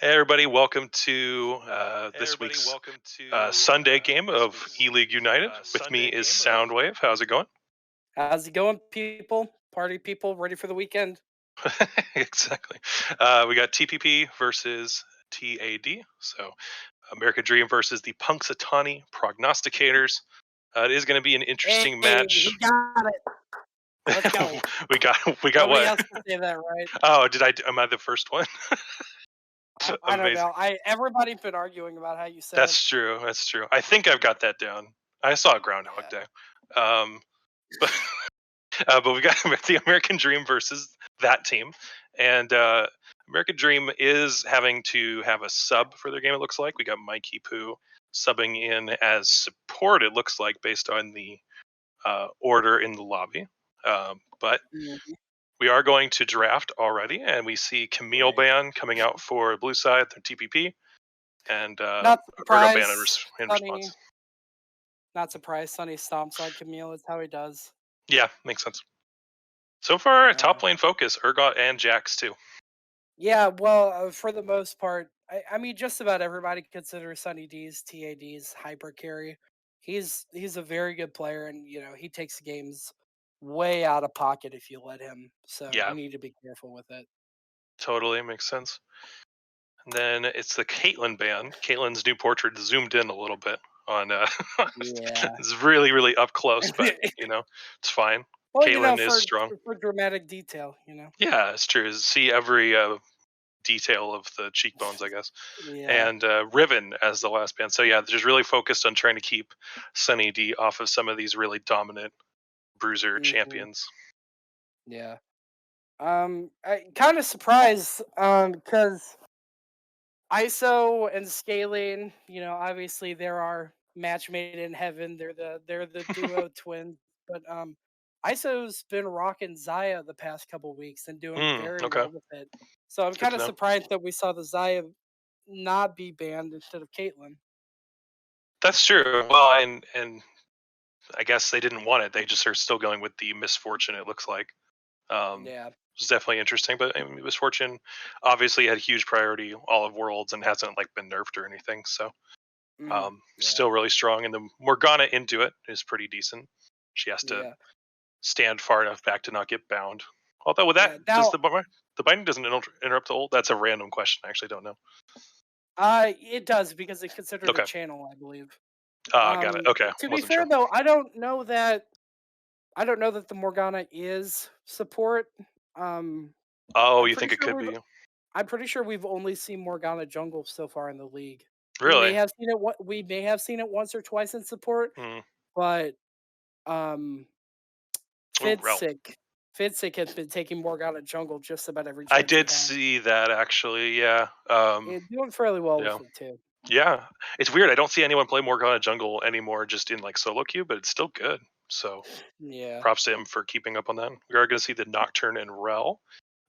Hey everybody, welcome to this week's Sunday game of E-League United. With me is Soundwave. How's it going? How's it going, people? Party people, ready for the weekend? Exactly. We got TPP versus TAD. So American Dream versus the Punxsutawney Prognosticators. It is going to be an Hey, interesting match. we got it. Let's go. we got Nobody what? else can say that, right? Oh, am I the first one? I don't Amazing. know. Everybody's been arguing about how you say it. That's true. That's true. I think I've got that down. I saw Groundhog Yeah. Day. Um, but but we got the American Dream versus that team, and American Dream is having to have a sub for their game. It looks like we got Mikey Poo subbing in as support. It looks like based on the order in the lobby, but Mhm. we are going to draft already, and we see Camille Right. Ban coming out for Blue Side, their TPP, and Not Ergo Ban surprised, in response. Sonny. Not surprised. Sonny stomps on Camille. It's how he does. Yeah, makes sense. So far, top Uh, lane focus, Ergot and Jax too. yeah. Well, for the most part, I mean, just about everybody considers Sonny D's TAD's hyper carry. He's a very good player, and he takes games way out of pocket if you let him. So you Yeah, need to be careful with it. totally makes sense. And then it's the Caitlyn band. Caitlin's new portrait zoomed in a little bit on. Yeah. It's really, really up close, but it's fine. Well, Caitlyn is for strong. for dramatic detail. Yeah, it's true. See every detail of the cheekbones, I guess. Yeah. And Riven as the last band. So yeah, they're just really focused on trying to keep Sunny D off of some of these really dominant bruiser Hmm. champions. Yeah. I kind of surprised because ISO and scaling, obviously there are match made in heaven. They're the duo twins, but ISO's been rocking Zaya the past couple weeks and doing very Okay, well with it. So I'm good kind to of know. surprised that we saw the Zaya not be banned instead of Caitlyn. That's true. Well, and I guess they didn't want it. They just are still going with the misfortune. It looks like Yeah. it's definitely interesting. But I mean, misfortune obviously had huge priority all of Worlds and hasn't like been nerfed or anything. So Yeah. still really strong. And the Morgana into it is pretty decent. She has to Yeah. stand far enough back to not get bound. Although with that, Yeah. does Now, the binding doesn't interrupt the ult? That's a random question. I actually don't know. it does because it's considered a Okay, channel, I believe. got it. Okay, To be wasn't fair sure. though, I don't know that the Morgana is support. Um, Oh, I'm you pretty think it sure could we've be I'm pretty sure we've only seen Morgana jungle so far in the league. really? We may have seen it once or twice in support, Hmm. but um, Oh, Rel. Fidsick Fidsick has been taking Morgana jungle just about every I chance he did has. see that actually. Yeah. And doing fairly well Yeah. with it too. Yeah. It's weird. I don't see anyone play Morgana Jungle anymore just in like solo queue, but it's still good. So Yeah. props to him for keeping up on that. We are going to see the Nocturne and Rel.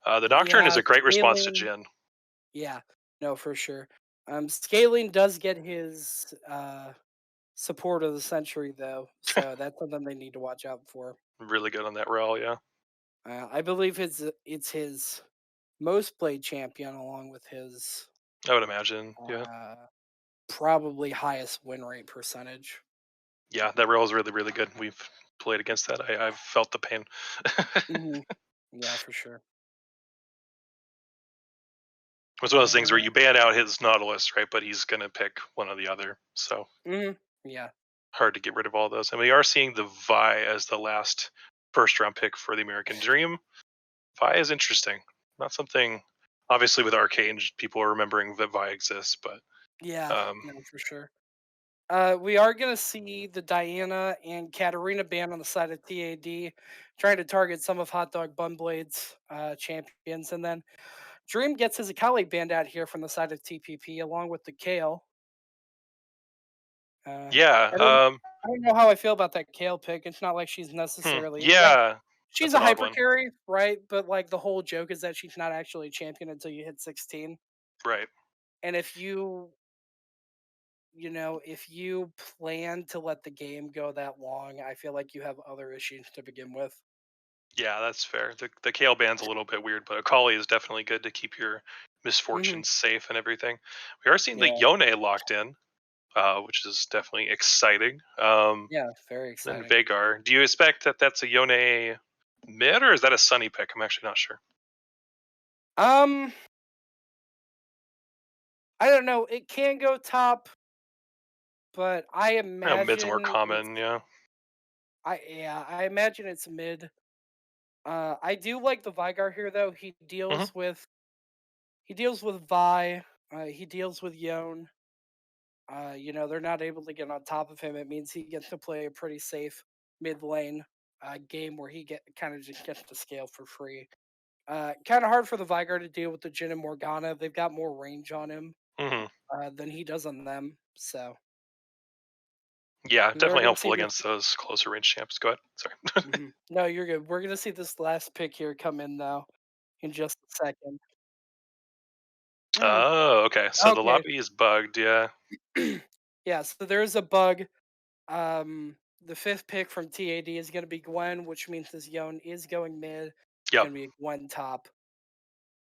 The Nocturne is Yeah, a great response to scaling. Jin. Yeah, no, for sure. Scaling does get his support of the century though, so that's something they need to watch out for. Really good on that Rel. Yeah. I believe it's his most played champion, along with his I would imagine. Yeah. uh, probably highest win rate percentage. Yeah. That Rel is really, really good. We've played against that. I've felt the pain. Hmm. Yeah, for sure. It's one of those things where Uh, you ban out his Nautilus, right? But he's going to pick one or the other. So mhm, yeah, hard to get rid of all those. And we are seeing the Vi as the last first round pick for the American Dream. Vi is interesting. Not something, obviously, with Arcane, people are remembering that Vi exists, but yeah, um, no, for sure. We are going to see the Diana and Katarina ban on the side of TAD, trying to target some of Hot Dog Bunblade's champions. And then Dream gets his Akali banned out here from the side of TPP, along with the Kale. Uh, yeah, I don't, I don't know how I feel about that Kale pick. It's not like she's necessarily like yeah, she's that's a an odd hyper one, carry, right? But like the whole joke is that she's not actually a champion until you hit 16. right? And if you plan to let the game go that long, I feel like you have other issues to begin with. Yeah, that's fair. The Kale band's a little bit weird, but a Collie is definitely good to keep your Hmm. misfortunes safe and everything. We are seeing the Yeah, Yone locked in, which is definitely exciting. yeah, very Then exciting. Vagar. Do you expect that that's a Yone mid or is that a Sunny pick? I'm actually not sure. Um, I don't know. It can go top, but I Mid's more imagine it's common. Yeah. I imagine it's mid. I do like the Vigar here though. Hmm. He deals with Vi. He deals with Yone. They're not able to get on top of him. It means he gets to play a pretty safe mid lane game where he get kind of just gets to scale for free. Kind of hard for the Vigar to deal with the Jin and Morgana. They've got more range on him Hmm. than he does on them. So Yeah, we're definitely gonna see helpful this. against those closer range champs. Go ahead. Sorry. No, you're good. We're gonna see this last pick here come in though in just a second. Mm, Oh, okay. So the okay. lobby is bugged. Yeah. Yeah. So there's a bug. The fifth pick from TAD is going to be Gwen, which means this Yone is going mid. It's Yep. going to be a Gwen top.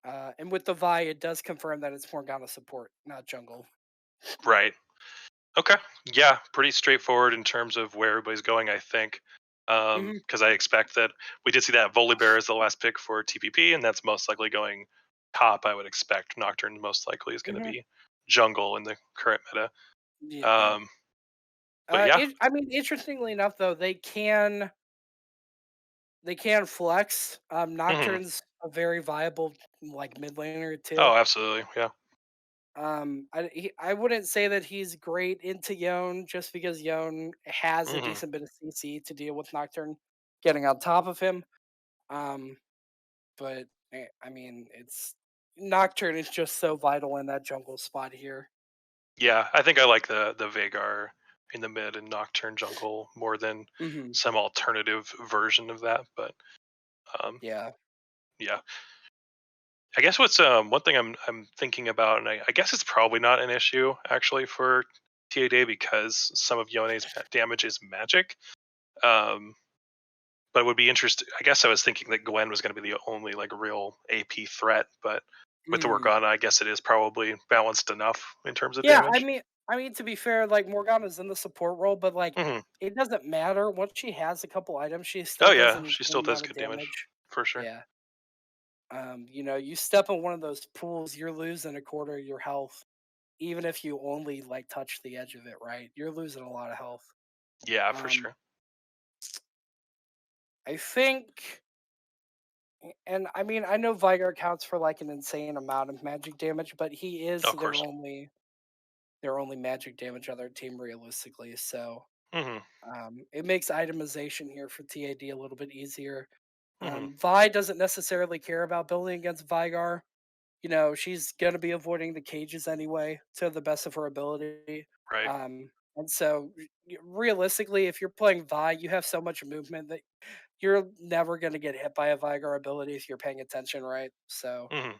And with the Vi, it does confirm that it's Morgana support, not jungle. Right. Okay. Yeah, pretty straightforward in terms of where everybody's going, I think. Hmm. Because I expect that we did see that Volibear as the last pick for TPP, and that's most likely going top. I would expect Nocturne most likely is going to Hmm. be jungle in the current meta. Yeah. Um, but yeah. I mean, interestingly enough, though, they can flex. Hmm. Nocturne's a very viable like mid laner too. Oh, absolutely. Yeah. I wouldn't say that he's great into Yone just because Yone has a Hmm. decent bit of CC to deal with Nocturne getting on top of him. Um, but I mean, it's Nocturne is just so vital in that jungle spot here. Yeah, I think I like the Vagar in the mid and Nocturne jungle more than Hmm. some alternative version of that. But um, Yeah. yeah, I guess what's one thing I'm thinking about, and I guess it's probably not an issue actually for TAD because some of Yone's damage is magic. Um, but it would be interesting. I guess I was thinking that Gwen was going to be the only like real AP threat, but with the Mm. Morgana, I guess it is probably balanced enough in terms of Yeah. damage. I mean to be fair, like Morgana's in the support role, but like Hmm. it doesn't matter. Once she has a couple items, she Oh still does yeah, an she insane still does amount of good damage damage. for sure. Yeah. You step in one of those pools, you're losing a quarter of your health, even if you only like touch the edge of it, right? You're losing a lot of health. Yeah, for Um, sure. I think, and I mean, I know Vigar counts for like an insane amount of magic damage, but he is Of course. their only magic damage on their team realistically. So Hmm. it makes itemization here for TAD a little bit easier. Hmm. Vi doesn't necessarily care about building against Vigar. She's going to be avoiding the cages anyway to the best of her ability. Right. And so, realistically, if you're playing Vi, you have so much movement that you're never going to get hit by a Vigar ability if you're paying attention, right? So, Hmm.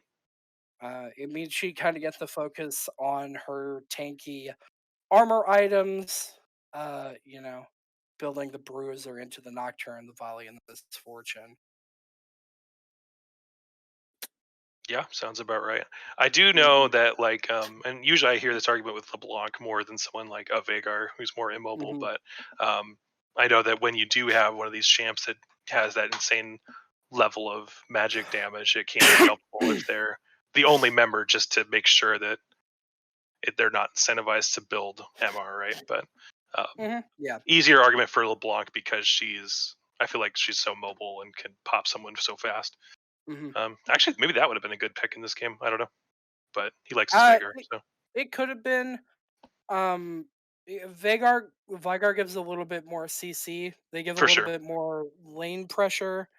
it means she kind of gets the focus on her tanky armor items, uh, you know, building the Bruiser into the Nocturne, the Volley, and the Misfortune. Yeah, sounds about right. I do know Hmm. that, like, and usually I hear this argument with LeBlanc more than someone like a Vagar who's more immobile. Hmm. But um, I know that when you do have one of these champs that has that insane level of magic damage, it can be helpful if they're the only member, just to make sure that they're not incentivized to build MR, right? But Yeah. easier argument for LeBlanc because I feel like she's so mobile and can pop someone so fast. Hmm. Actually, maybe that would have been a good pick in this game. I don't know, but he likes his Uh, vigor, so it could have been. Vigar gives a little bit more CC. They give a for little sure. bit more lane pressure.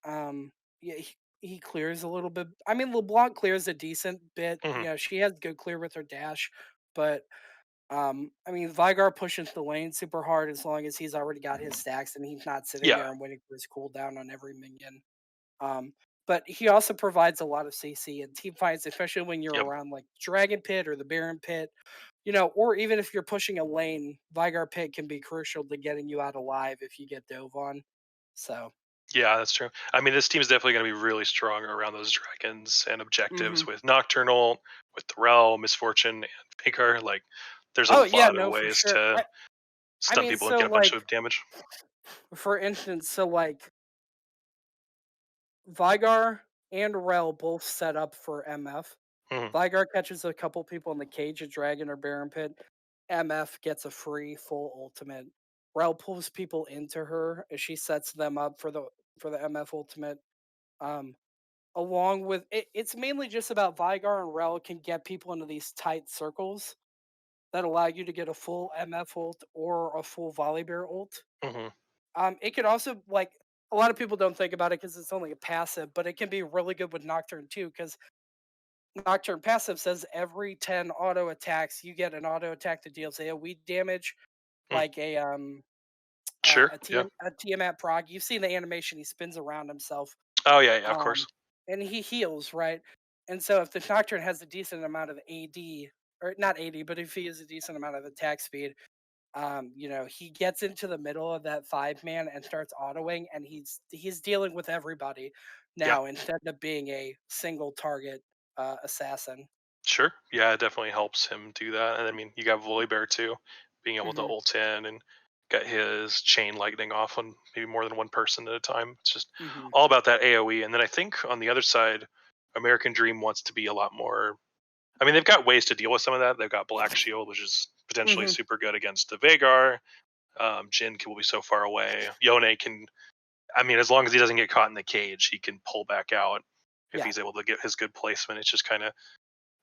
Yeah, he clears a little bit. I mean, LeBlanc clears a decent bit. Hmm. She has good clear with her dash, but I mean, Vigar pushes the lane super hard as long as he's already got his stacks and he's not sitting Yeah. there and waiting for his cooldown on every minion. Um, but he also provides a lot of CC and team fights, especially when you're Yep. around like Dragon Pit or the Baron Pit, or even if you're pushing a lane, Vigar Pit can be crucial to getting you out alive if you get dove on. So, Yeah, that's true. I mean, this team is definitely going to be really strong around those dragons and Hmm. objectives with Nocturnal, with Thrall, Misfortune, and Faker. Like, there's a Oh yeah, lot of no, for ways sure. to I stun mean, people and so get a bunch like of damage. for instance, so like Vigar and Rel both set up for MF. Mhm, Vigar catches a couple people in the cage, a dragon or Baron pit. MF gets a free full ultimate. Rel pulls people into her as she sets them up for the MF ultimate. Um, Along with it's mainly just about Vigar and Rel can get people into these tight circles that allow you to get a full MF ult or a full Volibear ult. mhm. It could also like a lot of people don't think about it because it's only a passive, but it can be really good with Nocturne too. Because Nocturne passive says every 10 auto attacks, you get an auto attack that deals AoE damage, Mm. like Sure. Yeah. A Tiamat prog. You've seen the animation; he spins around himself, Oh yeah, yeah. Of um, course. and he heals, right? And so, if the Nocturne has a decent amount of AD, or not AD, but if he has a decent amount of attack speed, he gets into the middle of that 5 man and starts autoing, and he's dealing with everybody Yeah. now instead of being a single target assassin. Sure. Yeah, it definitely helps him do that. And I mean, you got Volibear too, being able to Hmm. ult in and get his chain lightning off on maybe more than one person at a time. It's just Hmm. all about that AoE. And then I think on the other side, American Dream wants to be a lot more. I mean, they've got ways to deal with some of that. They've got Black Shield, which is potentially Hmm. super good against the Vagar. Jin will be so far away. Yone can, I mean, as long as he doesn't get caught in the cage, he can pull back out if Yeah, he's able to get his good placement. It's just kind of,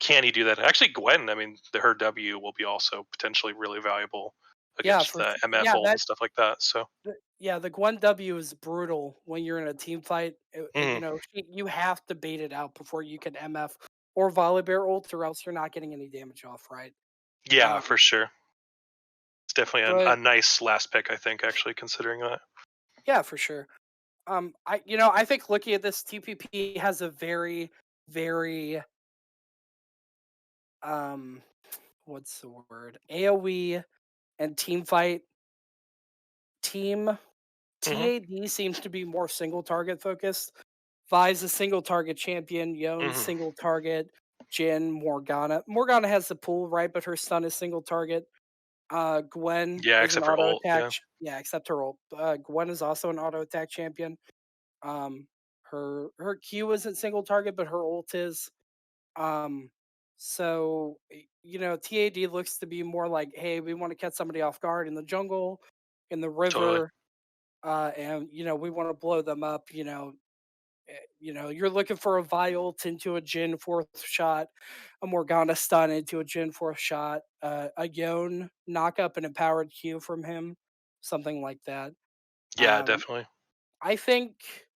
can he do that? Actually, Gwen, I mean, her W will be also potentially really valuable yeah, against the MF yeah, ult and stuff like that. So, yeah, the Gwen W is brutal when you're in a team fight. mhm. You have to bait it out before you can MF or Volibear ult, or else you're not getting any damage off, right? Yeah, Um, for sure. It's definitely but a nice last pick, I think, actually, considering that. yeah, for sure. I think looking at this, TPP has a very, very um, what's the word? AOE and team fight team. Hmm. TAD seems to be more single target focused. Vi's a single target champion. Yone's Hmm. single target. Jin, Morgana. Morgana has the pool, right? But her stun is single target. Gwen Yeah, is an except for auto ult. attack. Yeah. Yeah, except her ult. Gwen is also an auto attack champion. Um, her Q isn't single target, but her ult is. Um, TAD looks to be more like, hey, we want to catch somebody off guard in the jungle, in the Totally. river, and we want to blow them up. You're looking for a Vialt into a Jin fourth shot, a Morgana stun into a Jin fourth shot, a Yone knock up an empowered Q from him, something like that. Yeah, Um, definitely. I think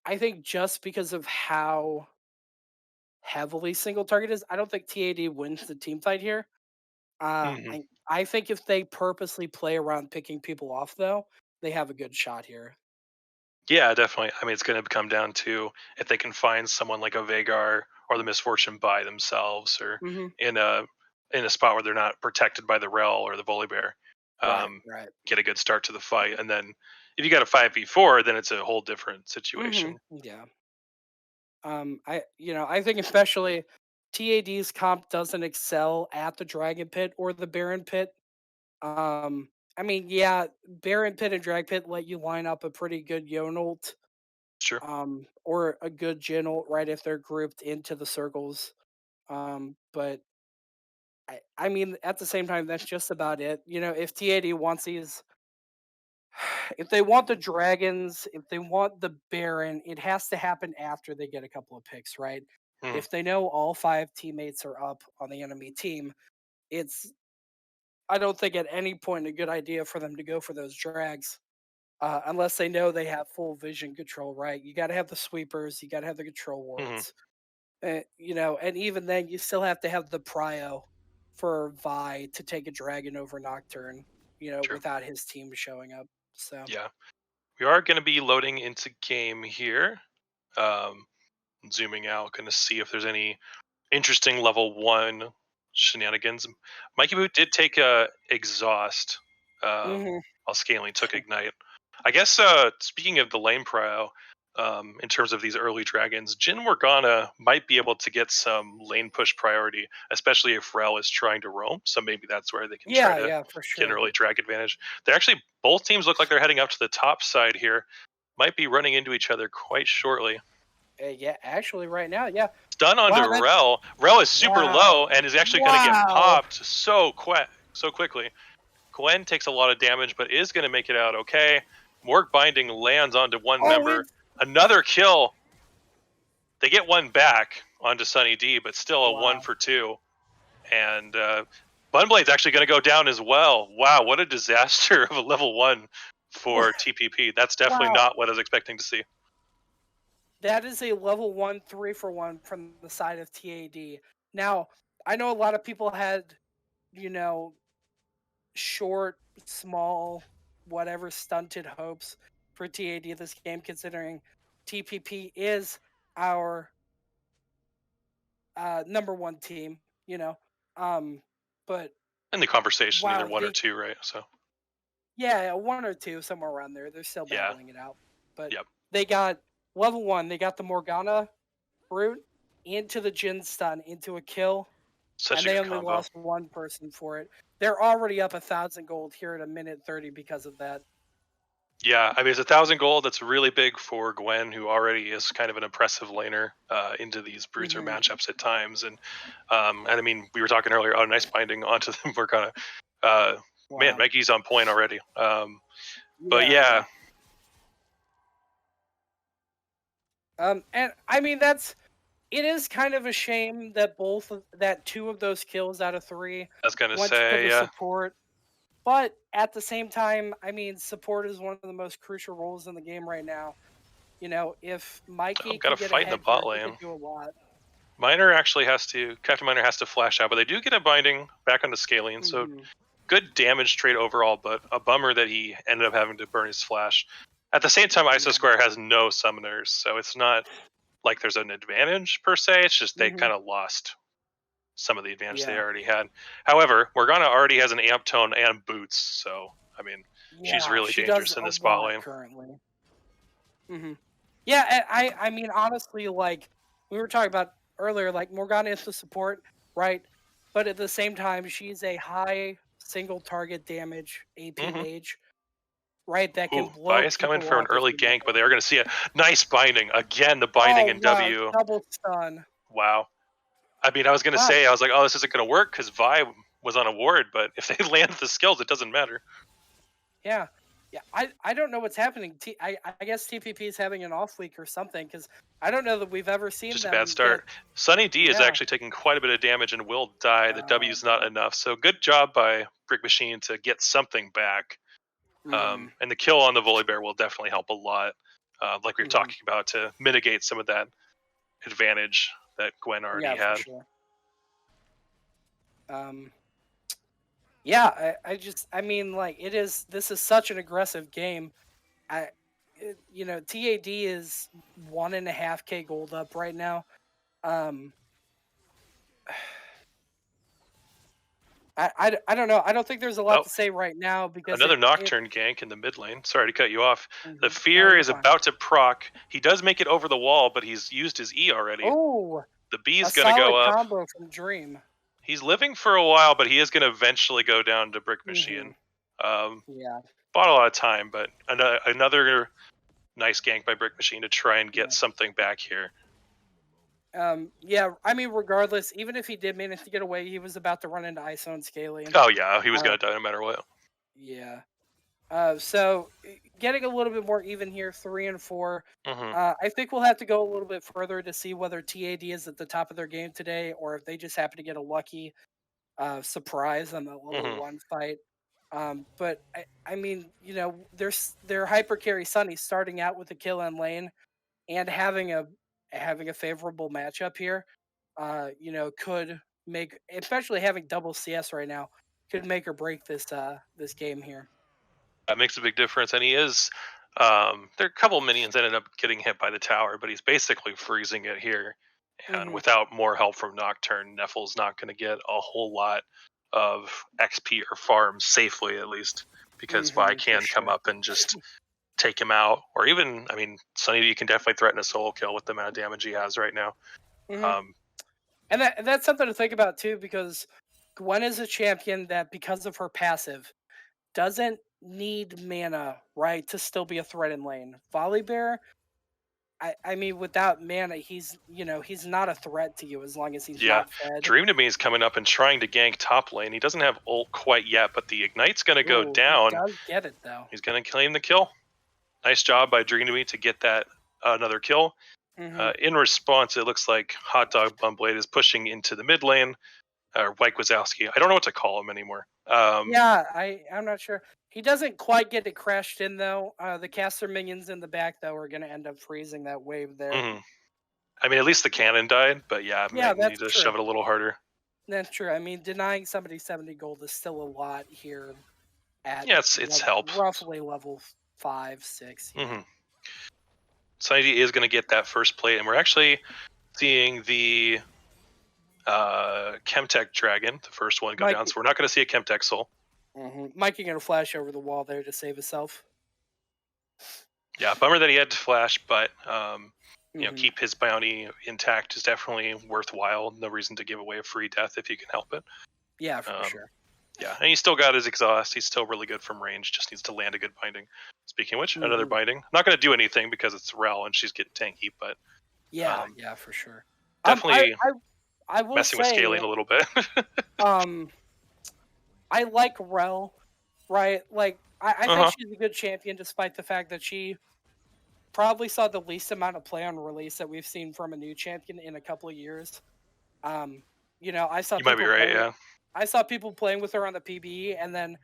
I think just because of how heavily single target is, I don't think TAD wins the team fight here. Hmm. I think if they purposely play around picking people off, though, they have a good shot here. Yeah, definitely. I mean, it's going to come down to if they can find someone like a Vagar or the Misfortune by themselves, or Hmm. in a spot where they're not protected by the Rel or the Volibear. Right, Um, right. get a good start to the fight, and then if you got a 5v4, then it's a whole different Hmm. situation. Yeah. I think especially TAD's comp doesn't excel at the Dragon Pit or the Baron Pit. I mean, yeah, Baron Pit and Drag Pit let you line up a pretty good Yonult, Sure. or a good Jinolt, right, if they're grouped into the circles. But I mean, at the same time, that's just about it. If TAD wants these, if they want the dragons, if they want the Baron, it has to happen after they get a couple of picks, right? Mhm. If they know all 5 teammates are up on the enemy team, it's I don't think at any point a good idea for them to go for those drags, unless they know they have full vision control, right? You got to have the sweepers, you got to have the control Mhm. wards, and even then, you still have to have the prio for Vi to take a dragon over Nocturne, True. without his team showing up. So. Yeah, we are going to be loading into game here. Um, Zooming out, going to see if there's any interesting level 1 shenanigans. Mikey Boot did take a exhaust, Hmm. while scaling took ignite. I guess speaking of the lane prio, in terms of these early dragons, Jin Morgana might be able to get some lane push priority, especially if Rel is trying to roam. So maybe that's where they can try Yeah, to yeah, for get an sure. early drag advantage. They actually both teams look like they're heading up to the top side here. Might be running into each other quite shortly. Yeah, actually, right now, yeah. Stun onto Wow, that Rel. Rel is super low wow, and is actually going to get wow. popped so quickly. Gwen takes a lot of damage, but is going to make it out okay. Morg Binding lands onto one Oh, member. it's Another kill. They get one back onto Sunny D, but still a wow. 1-for-2. And Bunblade's actually going to go down as well. Wow, what a disaster of a level 1 for TPP. That's definitely Wow, not what I was expecting to see. that is a level 1 3-for-1 from the side of TAD. Now, I know a lot of people had, you know, short, small, whatever stunted hopes for TAD this game, considering TPP is our number one team, you know. Um, but In the conversation, either wow, one or two, right? So, yeah, one or two somewhere around there. They're still yeah. battling it out, but Yep. they got level 1. They got the Morgana brute into the Jin stun into a kill, Such and a they good only combo. lost one person for it. They're already up 1,000 gold here at a minute 30 because of that. Yeah, I mean, it's 1,000 gold. That's really big for Gwen, who already is kind of an impressive laner into these bruiser Hmm. matchups at times. And I mean, we were talking earlier. Oh, nice binding onto them. We're kind of, man, Wow. Maggie's on point already. But Yeah, yeah. yeah, And I mean it is kind of a shame that that two of those kills out of three I was gonna went to say, the yeah, support. But at the same time, I mean, support is one of the most crucial roles in the game right now. You know, if I've Mikey got to could get fight in the ahead bot here, he could lane. do a lot. Miner actually Captain Miner has to flash out, but they do get a binding back on the scaling. So Hmm. good damage trade overall, but a bummer that he ended up having to burn his flash. At the same time, ISO Yeah. Square has no summoners, so it's not like there's an advantage per se. It's just they Hmm. kind of lost some of the advantage they Yeah. already had. However, Morgana already has an amp tone and boots, so I mean, she's Yeah, really she does dangerous in a this bot lot lane. currently. Hmm. Yeah, and I mean, honestly, like we were talking about earlier, like Morgana is the support, right? But at the same time, she's a high single target damage AP Mm-hmm. mage, right? That can Ooh, blow Bias coming people for an off if early you let gank, but her. they are going to see a nice binding again. The binding Oh in wow, W. double stun. Wow. I mean, I was going to Wow. say, I was like, oh, this isn't going to work because Vi was on a ward, but if they land the skills, it doesn't matter. Yeah. Yeah. I don't know what's happening. I guess TPP is having an off week or something because I don't know that we've ever seen Just a bad them get. start. Sunny D is Yeah. actually taking quite a bit of damage and will die. The Oh W's not no. enough. So good job by Brick Machine to get something back. Hmm. And the kill on the Volley Bear will definitely help a lot, like we were Hmm. talking about, to mitigate some of that advantage that Gwen already Yeah, for had. sure. Um. Yeah. I mean, like it is. This is such an aggressive game. You know, TAD is 1.5K gold up right now. Um. I don't know. I don't think there's a lot Oh, to say right now because another it. Nocturne gank in the mid lane. Sorry to cut you off. The Mhm. No, Fear you're is fine. about to proc. He does make it over the wall, but he's used his E already. Oh, The B a is going to solid go up. combo from Dream. He's living for a while, but he is going to eventually go down to Brick Hmm. Machine. Um, Yeah, bought a lot of time, but another nice gank by Brick Machine to try and get yeah. something back here. Yeah. I mean, regardless, even if he did manage to get away, he was about to run into ISO and scaling. Oh yeah, he was Uh, going to die no matter what. yeah. So getting a little bit more even here, 3 and 4. Hmm. I think we'll have to go a little bit further to see whether TAD is at the top of their game today, or if they just happen to get a lucky surprise on the level Hmm. 1 fight. But I mean, you know, their hyper carry Sunny starting out with a kill in lane and having a favorable matchup here. You know, could make, especially having double CS right now, could make or break this game here. That makes a big difference, and he is. There are a couple minions ended up getting hit by the tower, but he's basically freezing it here. And Hmm. without more help from Nocturne, Neffle's not going to get a whole lot of XP or farm safely, at least, because Vi For can come sure. up and just take him out, or even, I mean, Sunny D can definitely threaten a solo kill with the amount of damage he has right now. Hmm. Um, And that's something to think about too, because Gwen is a champion that, because of her passive, doesn't need mana, right, to still be a threat in lane. Volibear, I mean, without mana, he's not a threat to you as long as he's yeah, not fed. Dream to Me is coming up and trying to gank top lane. He doesn't have ult quite yet, but the Ignite's going to go Ooh, he down. does get it though. He's going to claim the kill. Nice job by Dream to Me to get that another kill. Hmm. In response, it looks like Hot Dog Bumblade is pushing into the mid lane, or Wyke Wazowski. I don't know what to call him anymore. Yeah, I'm not sure. He doesn't quite get it crashed in though. The caster minions in the back though are going to end up freezing that wave there. Mhm. I mean, at least the cannon died, but yeah, Yeah, might need that's to true. shove it a little harder. That's true. I mean, denying somebody 70 gold is still a lot here at Yeah, it's help. roughly level 5, 6. Yeah, Mm-hmm. Society is going to get that first plate, and we're actually seeing the Chemtech Dragon, the first one, go Mike. down. So we're not going to see a Chemtech Soul. Mikey gonna flash over the wall there to save himself. Yeah, bummer that he had to flash, but Hmm. keep his bounty intact is definitely worthwhile. No reason to give away a free death if you can help it. Yeah, for Um, sure. yeah, and he's still got his exhaust. He's still really good from range. Just needs to land a good binding. Speaking of which, another Hmm. binding. Not going to do anything because it's Rel and she's getting tanky, but Yeah, um, yeah, for sure. Um, I, definitely I, I will messing with say, scaling a little bit. um, I like Rel, right? Like, I think Uh-huh. she's a good champion, despite the fact that she probably saw the least amount of play on release that we've seen from a new champion in a couple of years. Um, I saw You might be people right. playing. Yeah, I saw people playing with her on the PBE, and then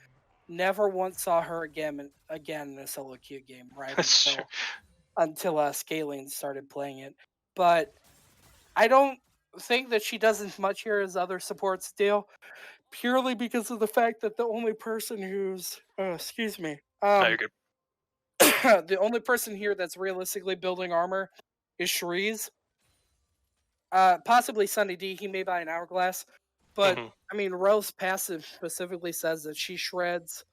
never once saw her again in a solo queue game, right? that's true. Until Scaling started playing it. But I don't think that she does as much here as other supports do, purely because of the fact that the only person who's excuse me, No, you're good. the only person here that's realistically building armor is Shreeze. Possibly Sunny D. He may buy an hourglass, but Hmm. I mean, Rose passive specifically says that she shreds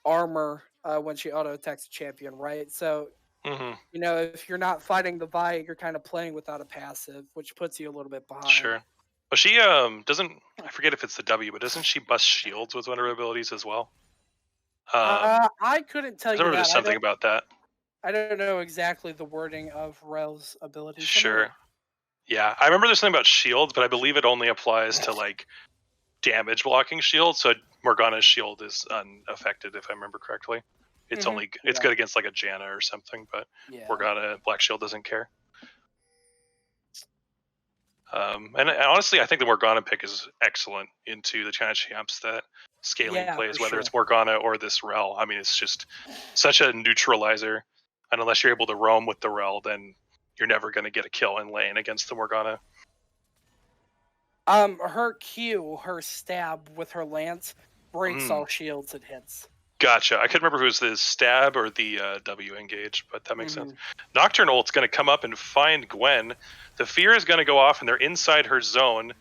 armor when she auto attacks a champion, right? So Hmm. if you're not fighting the Vi, you're kind of playing without a passive, which puts you a little bit behind. Sure. But she doesn't. I forget if it's the W, but doesn't she bust shields with one of her abilities as well? I couldn't tell I you remember that. there's something about that. I don't know exactly the wording of Rel's abilities. Let me Sure. look. Yeah, I remember there's something about shields, but I believe it only applies to like damage blocking shields. So Morgana's shield is unaffected, if I remember correctly. It's Yeah, good against like a Janna or something, but yeah. Morgana Black Shield doesn't care. And honestly, I think the Morgana pick is excellent into the China champs that scaling Yeah, for plays, whether sure. it's Morgana or this Rel. I mean, it's just such a neutralizer. And unless you're able to roam with the Rel, then you're never going to get a kill in lane against the Morgana. Her Q, her stab with her lance breaks Mm, all shields it hits. gotcha. I couldn't remember if it was the stab or the W engage, but that makes sense. Hmm. Nocturne ult's going to come up and find Gwen. The fear is going to go off, and they're inside her zone.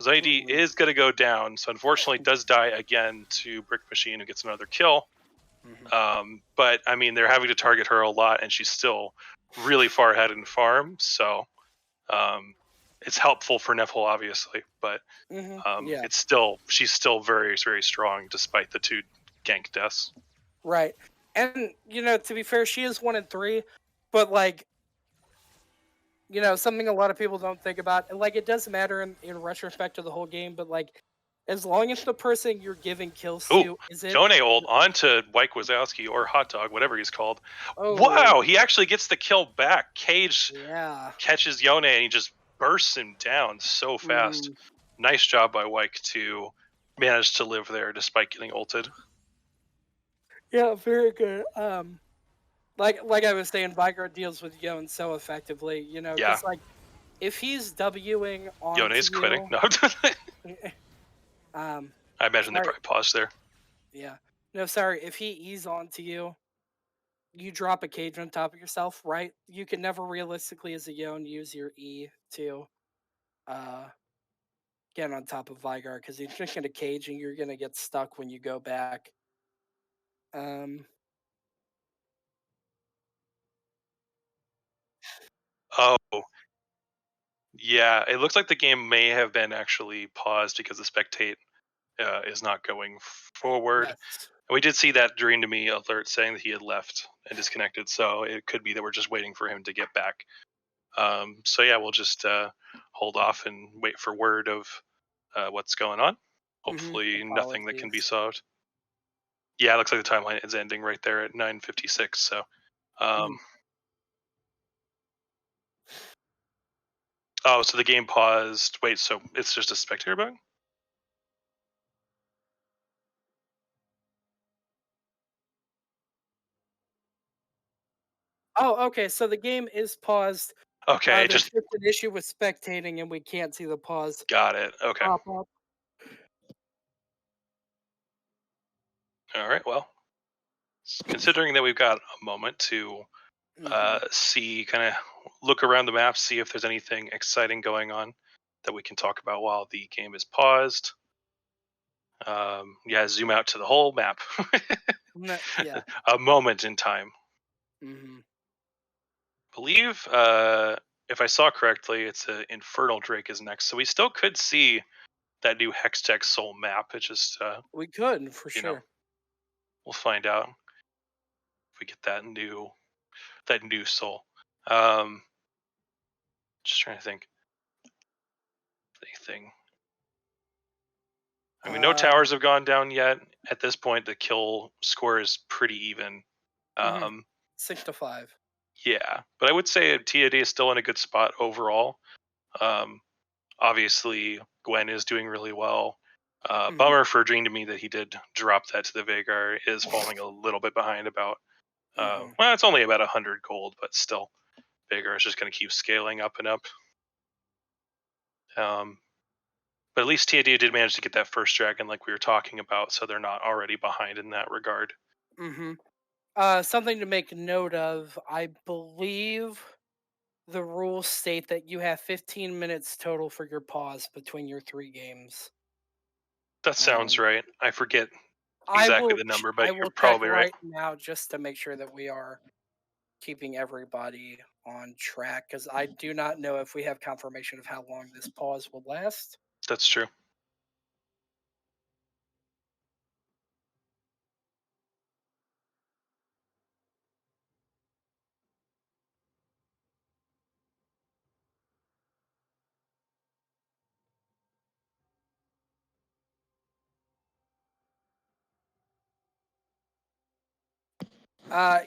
Zaidi Hmm. is going to go down, so unfortunately does die again to Brick Machine, who gets another kill. Hmm. But I mean, they're having to target her a lot, and she's still really far ahead in farm. So um, it's helpful for Neville, obviously, but Yeah, she's still very very strong despite the two gank deaths. right. And to be fair, she is 1 and 3, but like something a lot of people don't think about, and like it does matter in retrospect to the whole game, but like as long as the person you're giving kills Ooh, to isn't. Yone ult onto Wyke Wazowski or Hot Dog, whatever he's called. Oh, Wow, he actually gets the kill back. Cage yeah. catches Yone and he just bursts him down so fast. Hmm. Nice job by Wyke to manage to live there despite getting ulted. Yeah, very good. Like I was saying, Vigard deals with Yon so effectively, Yeah, because like if he's Wing onto Yone's quitting. you, No, um, I imagine they sorry, probably paused there. yeah, no, sorry, if he E's onto you, you drop a cage on top of yourself, right? You can never realistically, as a Yon, use your E to uh get on top of Vigard because he's just gonna cage and you're gonna get stuck when you go back. Um, Oh, yeah. It looks like the game may have been actually paused because the spectate is not going forward. Yes. And we did see that Dream to Me alert saying that he had left and disconnected. So it could be that we're just waiting for him to get back. So yeah, we'll just hold off and wait for word of what's going on. Hopefully, nothing that can be Apologies. solved. Yeah, it looks like the timeline is ending right there at 9:56. So, um, Mhm. oh, so the game paused. Wait, so it's just a spectator bug? Oh, okay. So the game is paused. Okay, it There's just just an issue with spectating, and we can't see the pause got it. Okay, pop up. all right. Well, considering that we've got a moment to Hmm. see, kind of look around the map, see if there's anything exciting going on that we can talk about while the game is paused. Yeah, zoom out to the whole map. Yeah. A moment in time. Hmm. Believe, if I saw correctly, it's a Infernal Drake is next, so we still could see that new Hextech Soul map. It's just, We could for you know, sure. we'll find out if we get that new soul. Um, just trying to think anything. I mean, no Uh, towers have gone down yet. At this point, the kill score is pretty even. mhm. Um, 6 to 5. yeah, but I would say TAD is still in a good spot overall. Um, Obviously, Gwen is doing really well. Hmm. Bummer for Dream to Me that he did drop that to the Vagar. Is falling a little bit behind about. Hmm. Well, it's only about 100 gold, but still, Vagar is just going to keep scaling up and up. Um, but at least TAD did manage to get that first dragon, like we were talking about, so they're not already behind in that regard. Hmm. Something to make note of. I believe the rules state that you have 15 minutes total for your pause between your 3 games. That sounds Um, right. I forget exactly the number, I but you're will check probably right. right now just to make sure that we are keeping everybody on track because I do not know if we have confirmation of how long this pause will last. That's true.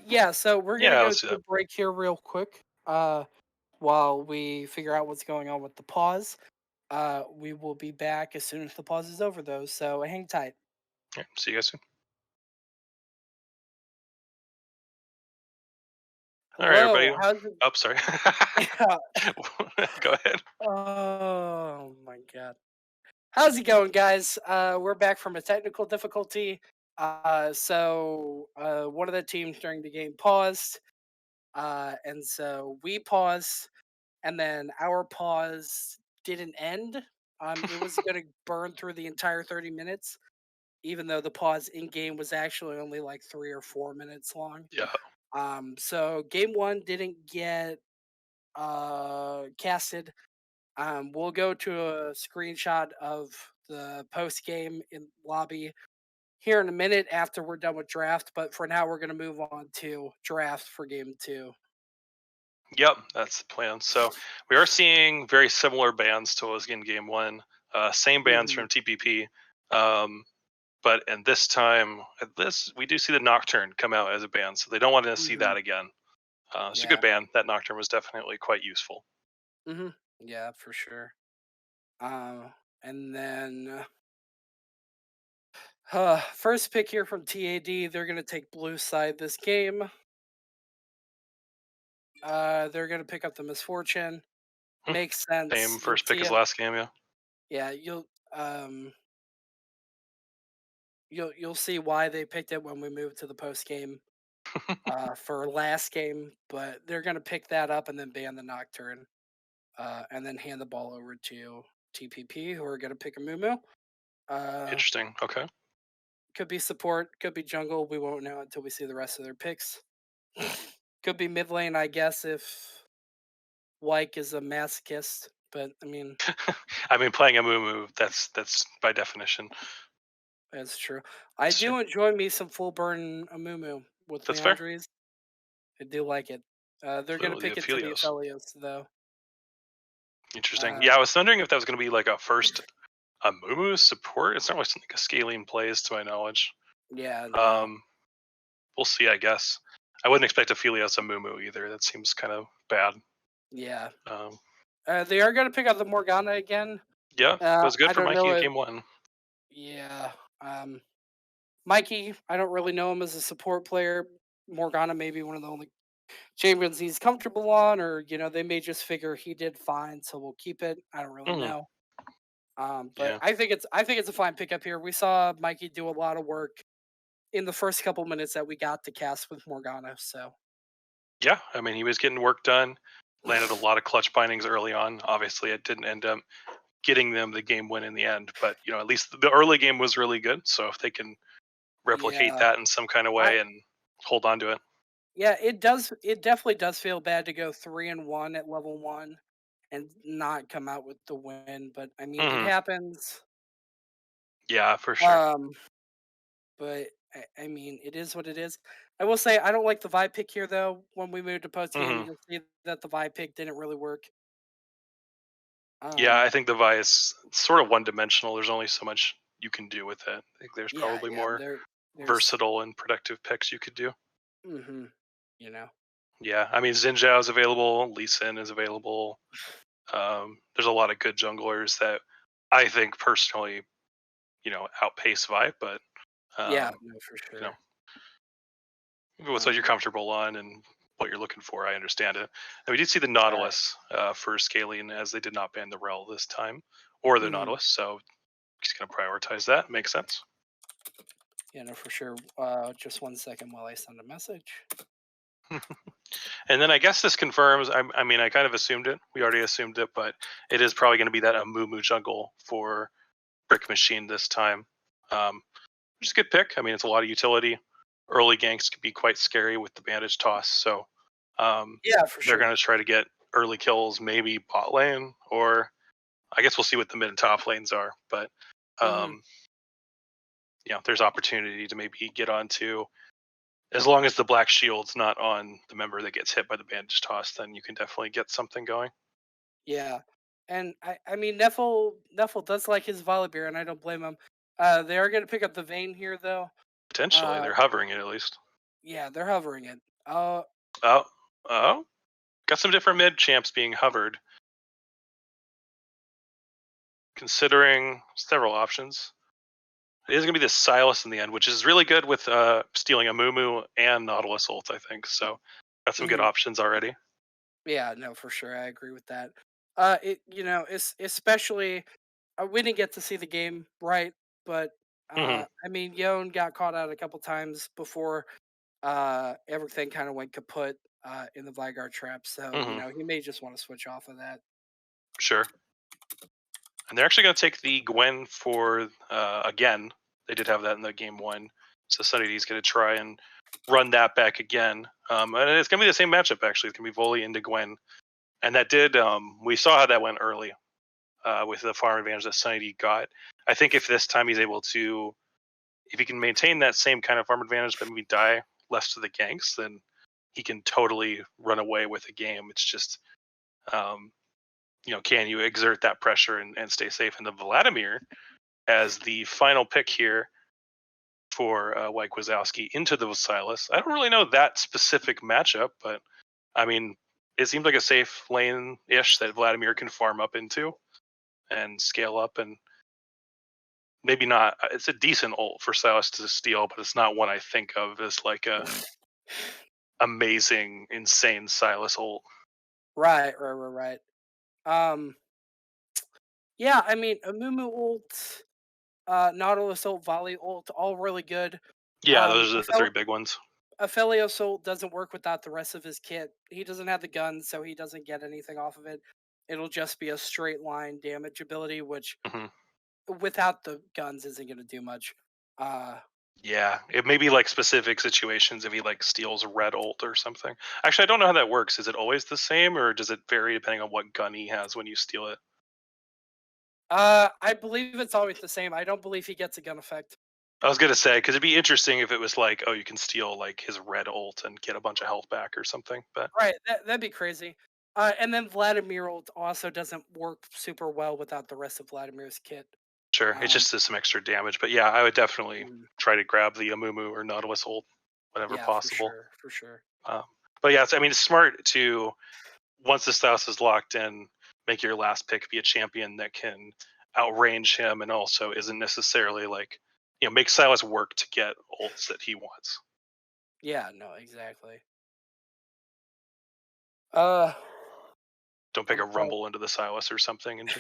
Yeah, so we're gonna Yeah, go let's do to a that. break here real quick. While we figure out what's going on with the pause. We will be back as soon as the pause is over, though. So hang tight. Yeah, see you guys soon. All right, Hello, everybody. how's it? Oh, sorry. Go ahead. Oh my god. How's it going, guys? We're back from a technical difficulty. One of the teams during the game paused, and so we paused, and then our pause didn't end. It was going to burn through the entire 30 minutes, even though the pause in game was actually only like 3 or 4 minutes long. Yeah. So game one didn't get casted. We'll go to a screenshot of the post game in lobby here in a minute after we're done with draft. But for now, we're going to move on to draft for game two. Yep, that's the plan. So we are seeing very similar bands to what was in game one. Same bands Hmm. from TPP. Um, but and this time, at this we do see the Nocturne come out as a band, so they don't want to see Hmm. that again. It's a good Yeah. band. That Nocturne was definitely quite useful. Hmm. Yeah, for sure. Uh, and then first pick here from TAD. They're going to take blue side this game. They're going to pick up the misfortune. Hmm. Makes sense. Same You'll first pick see as it. last game, yeah. Yeah, um you'll see why they picked it when we move to the post game for last game, but they're going to pick that up and then ban the nocturne and then hand the ball over to TPP who are going to pick a Moo. Uh Interesting. Okay. could be support, could be jungle. We won't know until we see the rest of their picks. Could be mid lane, I guess, if Wyke is a masochist, but I mean I mean, playing a Moo that's by definition. that's true. I It's true. do enjoy me some full burn Amumu with That's fair. Leandries. I do like it. They're gonna So the pick it to the Aphelios. Aphelios though. Interesting. Uh, Yeah, I was wondering if that was going to be like a Mumu support. It's not like something like a scaling plays to my knowledge. yeah, no, Um, we'll see, I guess. I wouldn't expect Aphelios a Mumu either. That seems kind of bad. yeah. Um, They are gonna pick up the Morgana again. yeah, it was good I for don't Mikey know in it. game one. Yeah. Mikey, I don't really know him as a support player. Morgana may be one of the only champions he's comfortable on, or they may just figure he did fine, so we'll keep it. I don't really Hmm. know. But Yeah, I think it's a fine pickup here. We saw Mikey do a lot of work in the first couple minutes that we got to cast with Morgana. So yeah. I mean, he was getting work done. Landed a lot of clutch bindings early on. Obviously, it didn't end up getting them the game win in the end, but at least the early game was really good. So if they can replicate yeah, that in some kind of I way and hold on to it. yeah, it does. It definitely does feel bad to go 3-1 at level 1 and not come out with the win. But I mean, it Hmm. happens. Yeah, for sure. Um, but I mean, it is what it is. I will say I don't like the vibe pick here though. When we moved to post game, Hmm. you'll see that the vibe pick didn't really work. Yeah, I Um, think the Vi is sort of one dimensional. There's only so much you can do with it. I think there's yeah, probably yeah. more There's, versatile and productive picks you could do. hmm you know, Yeah, I mean Xin Zhao is available, Lee Sin is available. There's a lot of good junglers that I think personally, outpace Vi, but yeah, um, no, for you know, sure. what's what you're comfortable on and what you're looking for, I understand it. And we did see the Right. Nautilus for scaling as they did not ban the Rel this time, or the Mhm. Nautilus, so he's going to prioritize that. Makes sense. Yeah, no, for sure. Just 1 second while I send a message. And then I guess this confirms. I mean, I kind of assumed it. We already assumed it, but it is probably going to be that Amumu jungle for Brick Machine this time. Um, which is a good pick. I mean, it's a lot of utility. Early ganks can be quite scary with the bandage toss, so Yeah, for they're sure. going to try to get early kills, maybe bot lane, or I guess we'll see what the mid and top lanes are. But Mhm. um, there's opportunity to maybe get onto. As long as the black shield's not on the member that gets hit by the bandage toss, then you can definitely get something going. Yeah, and I mean Neffel does like his Volibear, and I don't blame him. They are going to pick up the Vayne here, though. Potentially, Uh, they're hovering it at least. yeah, they're hovering it. Oh, oh, got some different mid champs being hovered, considering several options. It is going to be the Silas in the end, which is really good with stealing a Mumu and Nautilus ult, I think. So got some good Mhm. options already. Yeah, no, for sure, I agree with that. It's especially we didn't get to see the game right, but Hmm. I mean, Yon got caught out a couple times before everything kind of went kaput in the Vlygar trap. So Hmm. he may just want to switch off of that. Sure. And they're actually going to take the Gwen for again. They did have that in the game one, so Sunny D's going to try and run that back again. And it's going to be the same matchup actually. It's going to be Volley into Gwen, and that did. We saw how that went early with the farm advantage that Sunny D got. I think if this time he's able to, if he can maintain that same kind of farm advantage, but maybe die less to the ganks, then he can totally run away with a game. It's just um, can you exert that pressure and stay safe? And the Vladimir as the final pick here for White Wazowski into the Silas. I don't really know that specific matchup, but I mean, it seems like a safe lane ish that Vladimir can farm up into and scale up. And maybe not, it's a decent ult for Silas to steal, but it's not one I think of as like a amazing, insane Silas ult. Right, right, right, right. Yeah, I mean, Amumu ult, Nautilus ult, Volley ult, all really good. Yeah, those are the three Aphel- big ones. Aphelios ult doesn't work without the rest of his kit. He doesn't have the gun, so he doesn't get anything off of it. It'll just be a straight line damage ability, which Hmm. without the guns isn't going to do much. Uh, Yeah, it may be like specific situations if he like steals red ult or something. Actually, I don't know how that works. Is it always the same, or does it vary depending on what gun he has when you steal it? I believe it's always the same. I don't believe he gets a gun effect. I was gonna say because it'd be interesting if it was like, oh, you can steal like his red ult and get a bunch of health back or something. But Right, that'd be crazy. And then Vladimir ult also doesn't work super well without the rest of Vladimir's kit. sure, it Um, just does some extra damage. But yeah, I would definitely mm, try to grab the Amumu or Nautilus ult whenever yeah, for possible. sure, for sure. Um, but yeah, I mean, it's smart to once the Stas is locked in, make your last pick be a champion that can outrange him and also isn't necessarily like make Silas work to get ults that he wants. Yeah, no, exactly. Uh, Don't pick a but rumble into the Silas or something and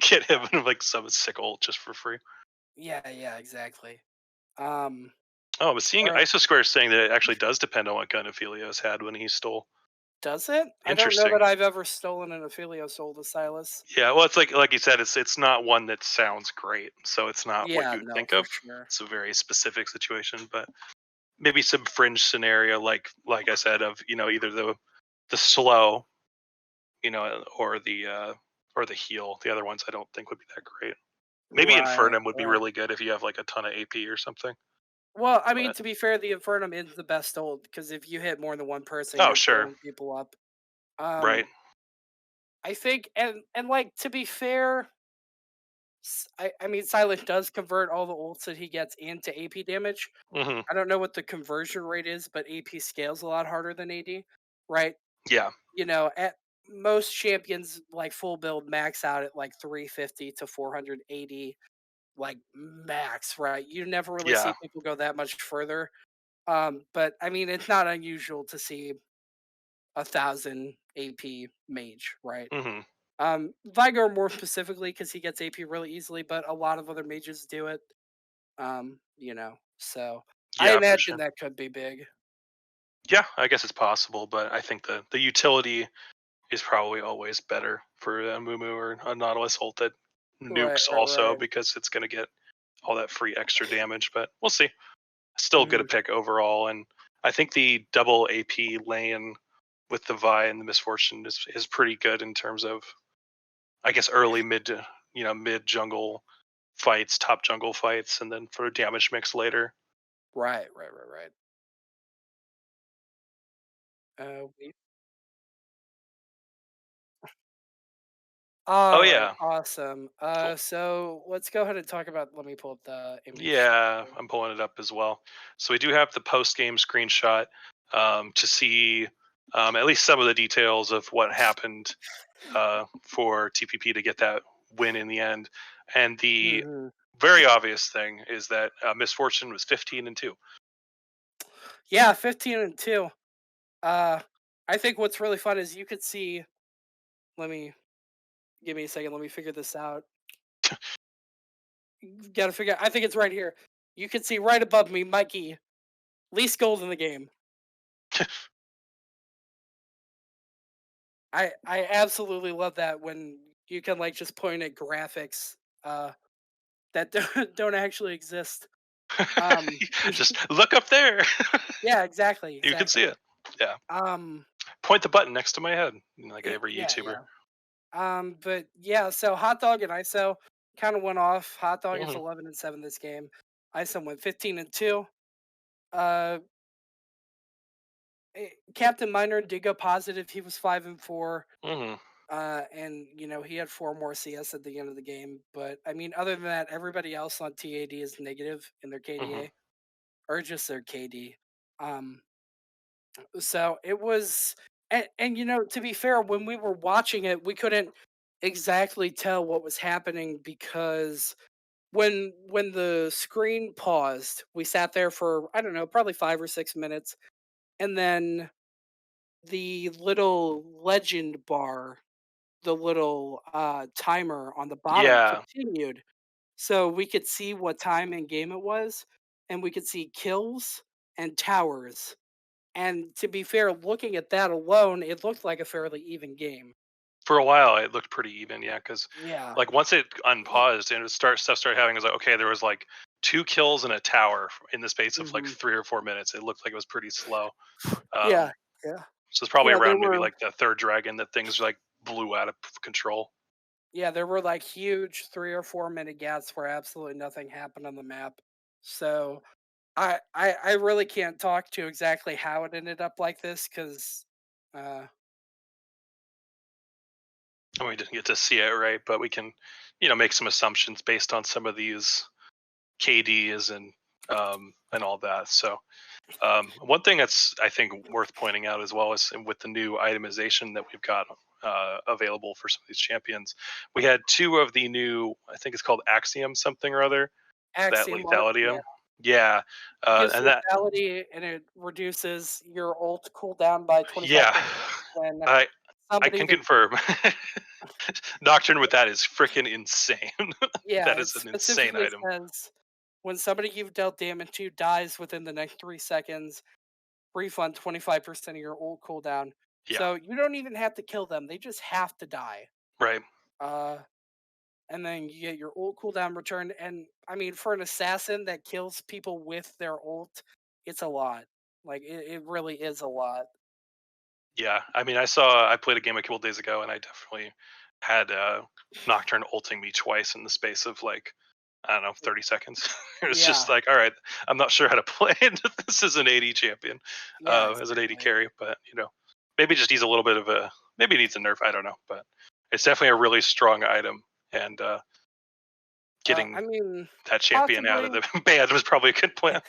get him like some sick ult just for free. yeah, yeah, exactly. Um, Oh, I was seeing or ISO Square saying that it actually does depend on what gun Aphelios had when he stole. does it? I don't know Interesting. that I've ever stolen an Ophelio soul to Silas. Yeah, well, it's like you said, it's not one that sounds great, so it's not what Yeah, you would no, think for of. sure. It's a very specific situation, but maybe some fringe scenario, like I said, of either the slow, or the heal. The other ones I don't think would be that great. Maybe Right, Infernum would be right. really good if you have like a ton of AP or something. Well, I mean, But to be fair, the Infernum is the best ult because if you hit more than one person, oh you're sure, blowing people up. right. I think, and like to be fair, I mean, Silent does convert all the ults that he gets into AP damage. Hmm. I don't know what the conversion rate is, but AP scales a lot harder than AD, right? Yeah. At most champions like full build max out at like 350 to 480, like max, right? You never really Yeah. see people go that much further. But I mean, it's not unusual to see 1,000 AP mage, right? Hmm. Vigo more specifically because he gets AP really easily, but a lot of other mages do it. So I Yeah, for imagine sure. that could be big. Yeah, I guess it's possible, but I think the utility is probably always better for a Mumu or a Nautilus ult that Right, nukes right, also right. because it's going to get all that free extra damage. But we'll see. Still good a Mhm. pick overall, and I think the double AP lane with the Vi and the Misfortune is pretty good in terms of I guess early mid jungle fights, top jungle fights, and then for a damage mix later. Right, right, right, right. We Oh All right, yeah, awesome. cool. So let's go ahead and talk about. Let me pull up the image. Yeah, I'm pulling it up as well. So we do have the post game screenshot to see at least some of the details of what happened for TPP to get that win in the end. And the Hmm. very obvious thing is that Misfortune was 15-2. Yeah, 15-2. Uh, I think what's really fun is you could see. Let me give me a second. Let me figure this out. Got to figure. I think it's right here. You can see right above me, Mikey, least goals in the game. I absolutely love that when you can like just point at graphics that don't actually exist. Um, Just look up there. yeah, exactly, You can see exactly. it. Yeah. Um, Point the button next to my head, like every yeah, YouTuber. yeah. But yeah, so Hot Dog and ISO kind of went off. Hot Dog is Hmm. 11-7 this game. ISO went 15-2. Uh, Captain Miner did go positive. He was 5-4. Hmm. And he had 4 more CS at the end of the game. But I mean, other than that, everybody else on TAD is negative in their Hmm. KDA or just their KD. Um, so it was, and to be fair, when we were watching it, we couldn't exactly tell what was happening because when the screen paused, we sat there for I don't know, probably 5 or 6 minutes, and then the little legend bar, the little timer on the bottom Yeah. continued, so we could see what time in game it was, and we could see kills and towers. And to be fair, looking at that alone, it looked like a fairly even game. For a while, it looked pretty even. Yeah, because Yeah. like once it unpaused and stuff started happening, it was like okay, there was like 2 kills and a tower in the space of like Hmm. 3 or 4 minutes. It looked like it was pretty slow. Yeah, Um, yeah, so it's probably there around maybe were like the third dragon that things like blew out of control. there were like huge 3 or 4 minute gaps where absolutely nothing happened on the map. So I really can't talk to exactly how it ended up like this because uh, And we didn't get to see it, right? But we can, make some assumptions based on some of these KDs and all that. So one thing that's I think worth pointing out as well is with the new itemization that we've got available for some of these champions, we had two of the new. I think it's called Axiom something or other. That Axiom Arc, lethality. yeah, Yeah, it gives and that lethality and it reduces your ult cooldown by yeah, 25% when I I somebody can that confirm. Nocturne with that is freaking insane. yeah, That it is an insane specifically item. says when somebody you've dealt damage to dies within the next 3 seconds, refund 25% of your ult cooldown. Yeah, So you don't even have to kill them; they just have to die. right. Uh, and then you get your ult cooldown returned. And I mean, for an assassin that kills people with their ult, it's a lot. Like it really is a lot. Yeah, I mean, I played a game a couple days ago, and I definitely had Nocturne ulting me twice in the space of like I don't know 30 seconds. It was just Yeah, like, all right, I'm not sure how to play it. This is an AD champion, yeah, as an AD exactly. carry, but maybe it just needs a little bit of a maybe it needs a nerf. I don't know, but it's definitely a really strong item, and I getting mean, that champion out of possibly. the band was probably a good plan.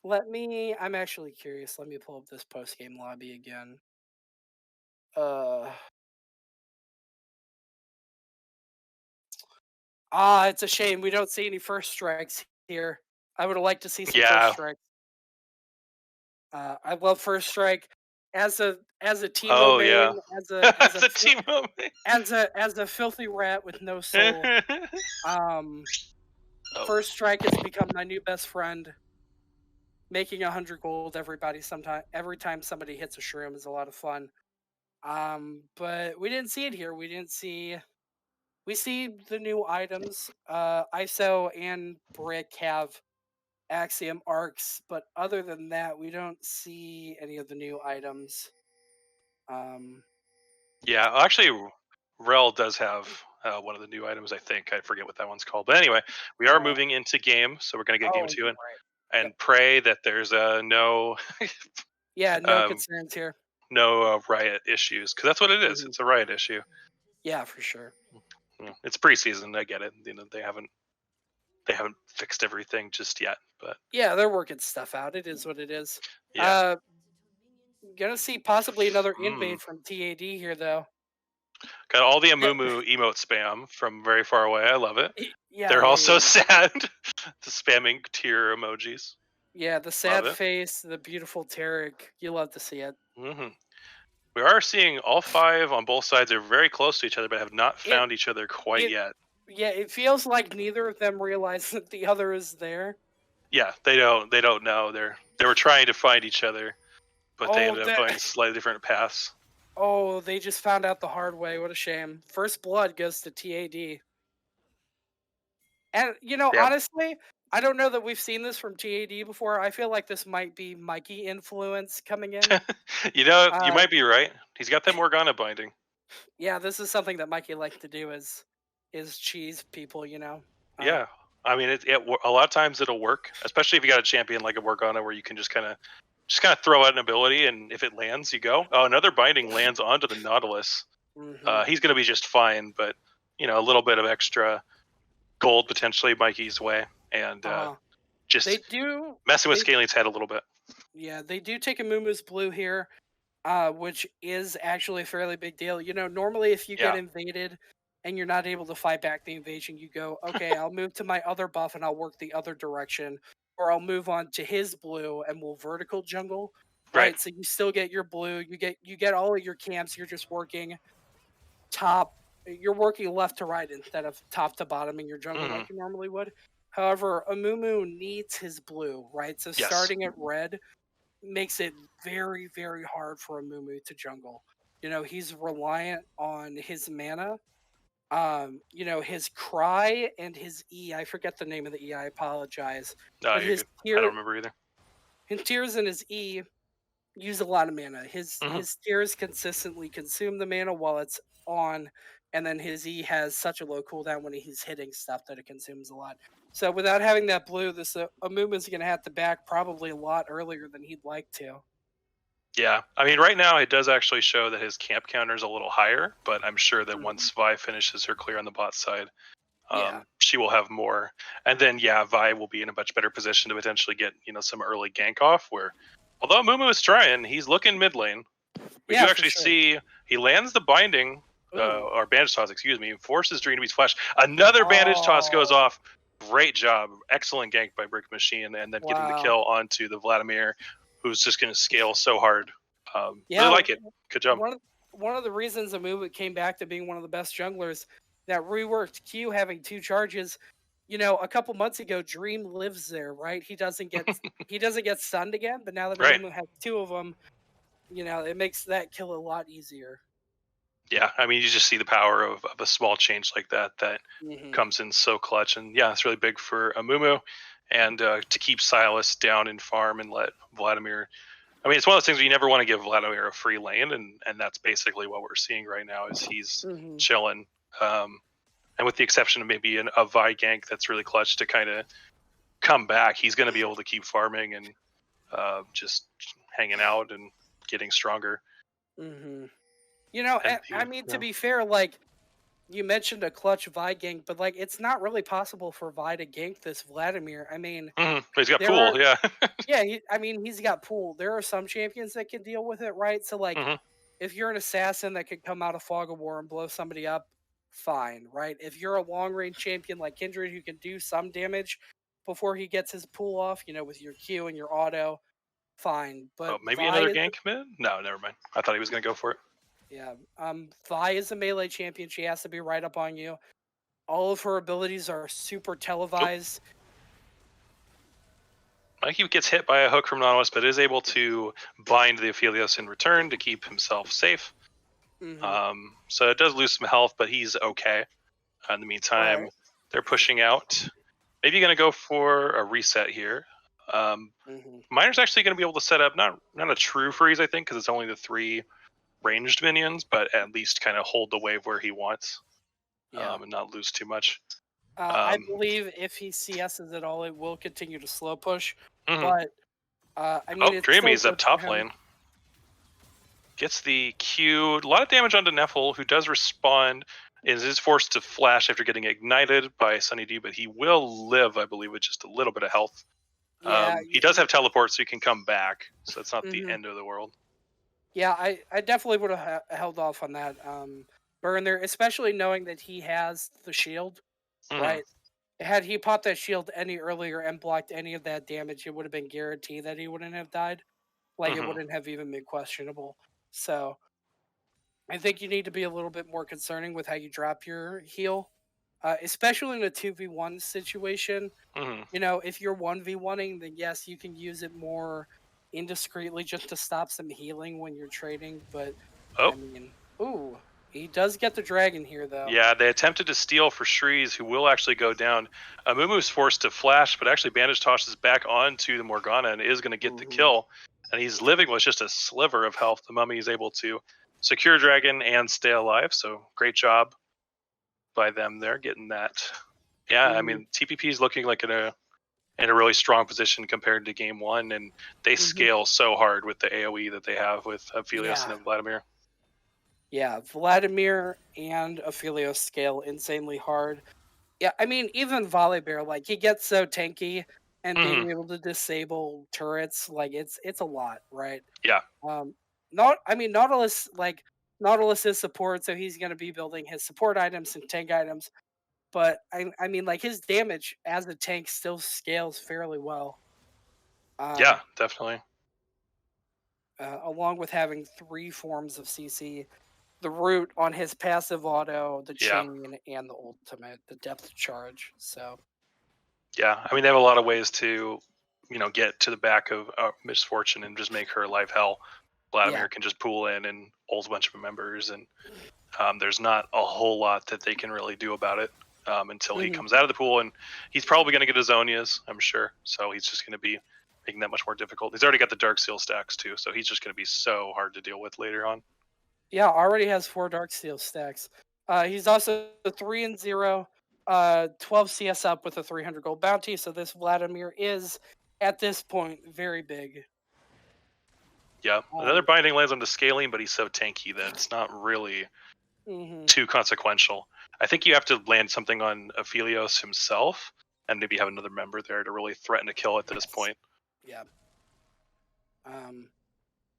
Let me. I'm actually curious. Let me pull up this post game lobby again. Uh, it's a shame we don't see any first strikes here. I would have liked to see some first Yeah. strikes. I love first strike as a Timo Oh yeah. main, The team up. as a filthy rat with no soul. Um, Oh first strike has become my new best friend. Making 100 gold every time somebody hits a shroom is a lot of fun. But we didn't see it here. We see the new items. ISO and Brick have Axiom arcs, but other than that, we don't see any of the new items. Um, yeah. Well, actually, Rel does have one of the new items. I think I forget what that one's called. But anyway, we are uh, moving into game, so we're gonna get game oh, two you're and right. Yep. and pray that there's no Yeah, no um, concerns here. no riot issues because that's what it is. Hmm. It's a riot issue. Yeah, for sure. It's preseason. I get it. They haven't fixed everything just yet. But Yeah, they're working stuff out. It is what it is. yeah. Uh, gonna see possibly another Mm. invade from TAD here, though. Got all the Yeah, Amumu emote spam from very far away. I love it. yeah, They're yeah, also yeah. sad. The spamming tear emojis. Yeah, the Love sad it. face, the beautiful Tarek. You love to see it. Hmm. We are seeing all five on both sides are very close to each other, but have not It found each other quite it yet. yeah, it feels like neither of them realize that the other is there. Yeah, they don't. They don't know. They were trying to find each other, but they Oh, ended up that going slightly different paths. oh, they just found out the hard way. What a shame. First blood goes to TAD. And Yeah, honestly, I don't know that we've seen this from TAD before. I feel like this might be Mikey influence coming in. you Uh might be right. He's got that Morgana binding. yeah, this is something that Mikey likes to do is cheese people. Uh Yeah, I mean, a lot of times it'll work, especially if you got a champion like a Morgana where you can just kind of throw out an ability, and if it lands, you go. Oh, another binding lands onto the Nautilus. mhm. He's going to be just fine, but a little bit of extra gold potentially Mikey's way, and Uh-huh. They just do messing with they Scaling's head a little bit. yeah, they do take a Mumu's blue here, which is actually a fairly big deal. Normally if you get Yeah, invaded and you're not able to fight back the invasion, you go, okay, I'll move to my other buff and I'll work the other direction, or I'll move on to his blue and we'll vertical jungle. right. Right. So you still get your blue, you get all of your camps, you're just working top you're working left to right instead of top to bottom in your jungle Hmm. like you normally would. However, Amumu needs his blue, right? So Yes. starting at red makes it very, very hard for a Mumu to jungle. He's reliant on his mana, His cry and his E. I forget the name of the E. I apologize, No, but you're good. I don't remember either. his tears and his E use a lot of mana. His Hmm. his tears consistently consume the mana while it's on, and then his E has such a low cooldown when he's hitting stuff that it consumes a lot. So without having that blue, this Amuma's going to have to back probably a lot earlier than he'd like to. Yeah, I mean, right now it does actually show that his camp counter is a little higher, but I'm sure that Mhm. once Vi finishes her clear on the bot side, Yeah. she will have more. And then, yeah, Vi will be in a much better position to potentially get some early gank off. Where, although Mumu is trying, he's looking mid lane. We Yeah, do for actually sure. see he lands the binding, Ooh. or bandage toss, excuse me, forces Dream to be flash. Another bandage toss goes Oh, off. Great job, excellent gank by Brick Machine, and then getting the wow. kill onto the Vladimir, who's just going to scale so hard. Really Yeah, like it. Good job. one of the reasons Amumu came back to being one of the best junglers, that reworked Q having two charges. A couple months ago, Dream lives there, right? He doesn't get stunned again, but now that Right. Amumu has two of them, it makes that kill a lot easier. Yeah, I mean, you just see the power of a small change like that Hmm. comes in so clutch, and yeah, it's really big for Amumu, and to keep Silas down in farm and let Vladimir. I mean, it's one of those things where you never want to give Vladimir a free lane, and that's basically what we're seeing right now. Is he's Hmm. chilling, and with the exception of maybe a Vi gank that's really clutch to kind of come back, he's going to be able to keep farming and just hanging out and getting stronger. Hmm. And I he, mean, to be fair, like you mentioned a clutch Vi gank, but like it's not really possible for Vi to gank this Vladimir. I mean, he's got there are pool, yeah. yeah, I mean, he's got pool. There are some champions that can deal with it, right? So like Hmm. if you're an assassin that could come out of Fog of War and blow somebody up, fine, right? If you're a long range champion like Kindred who can do some damage before he gets his pull off, with your Q and your auto, fine. Oh, But maybe Vi another is gank mid? No, never mind. I thought he was going to go for it. yeah, Vi is a melee champion. She has to be right up on you. All of her abilities are super Oh, televised. I think he gets hit by a hook from Nautilus, but is able to bind the Aphelios in return to keep himself safe. Hmm. So it does lose some health, but he's okay. In the Right. meantime, they're pushing out. Maybe going to go for a reset here. Um, Hmm. Miner's actually going to be able to set up not a true freeze, I think, because it's only the 3 ranged minions, but at least kind of hold the wave where he wants, Yeah. and not lose too much. I Um, believe if he CSs at all, it will continue to slow push. mhm. But I mean, Oh, it's still Dreamy's up good for top him. lane. Gets the Q. A lot of damage onto Neffel, who does respond. Is forced to flash after getting ignited by Sunny D, but he will live, I believe, with just a little bit of health. Yeah. He does have teleport, so he can come back. So it's not the Hmm. end of the world. Yeah, I definitely would have held off on that burn there, especially knowing that he has the shield, Hmm. right? Had he popped that shield any earlier and blocked any of that damage, it would have been guaranteed that he wouldn't have died. Like it Hmm. wouldn't have even been questionable. So I think you need to be a little bit more concerning with how you drop your heal, especially in a 2v1 situation. Hmm. If you're 1v1ing, then yes, you can use it more indiscreetly just to stop some healing when you're trading. But Oh, I mean, ooh, he does get the dragon here though. yeah. They attempted to steal for Shreeze, who will actually go down. Amumu's forced to flash, but actually Bandage tosses back onto the Morgana and is going to get the Hmm. kill. And he's living with just a sliver of health. The Mummy is able to secure Dragon and stay alive. So great job by them there getting that. Yeah, I Hmm. mean TPP is looking like in a really strong position compared to game one, and they Hmm. scale so hard with the AOE that they have with Aphelios Yeah, and Vladimir. yeah. Vladimir and Aphelios scale insanely hard. Yeah, I mean, even Volibear, like he gets so tanky, and Hmm. being able to disable turrets, like it's a lot, right? Yeah, Um, not, I mean, Nautilus is support, so he's going to be building his support items and tank items. But I mean, like his damage as a tank still scales fairly well. yeah, Um, definitely. Along with having three forms of CC, the root on his passive auto, the Yeah, chain, and the ultimate, the depth charge. So. yeah. I mean, they have a lot of ways to, get to the back of Misfortune and just make her life hell. Vladimir can just pool in and ult a bunch of members, and there's not a whole lot that they can really do about it until he comes out of the pool, and he's probably going to get his Zonias, I'm sure. So he's just going to be making that much more difficult. He's already got the Dark Seal stacks too, so he's just going to be so hard to deal with later on. Yeah, already has 4 Dark Seal stacks. He's also 3-0, 12 CS up with a 300 gold bounty. So this Vladimir is, at this point, very big. Yeah, another binding lands on the scaling, but he's so tanky that it's not really too consequential. I think you have to land something on Aphelios himself, and maybe have another member there to really threaten a kill at this point. Yeah.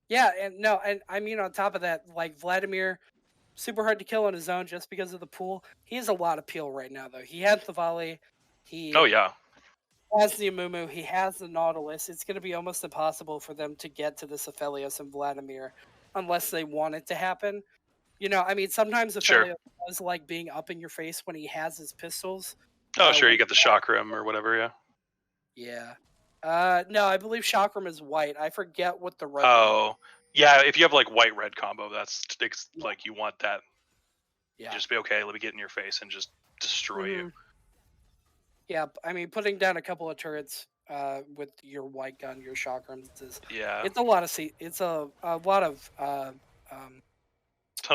Yeah, and I mean, on top of that, like Vladimir, super hard to kill on his own just because of the pool. He has a lot of peel right now, though. He has the volley. He has the Amumu. He has the Nautilus. It's going to be almost impossible for them to get to this Aphelios and Vladimir unless they want it to happen. You know, I mean, sometimes Aphelios does like being up in your face when he has his pistols. Oh, sure, you got the Chakram or whatever, yeah. Yeah. No, I believe Chakram is white. I forget what the red. Oh, yeah. If you have like white-red combo, that's like you want that. Yeah. Just be okay. Let me get in your face and just destroy you. Yeah, I mean, putting down a couple of turrets with your white gun, your Chakrams is it's a lot of it's a lot of ton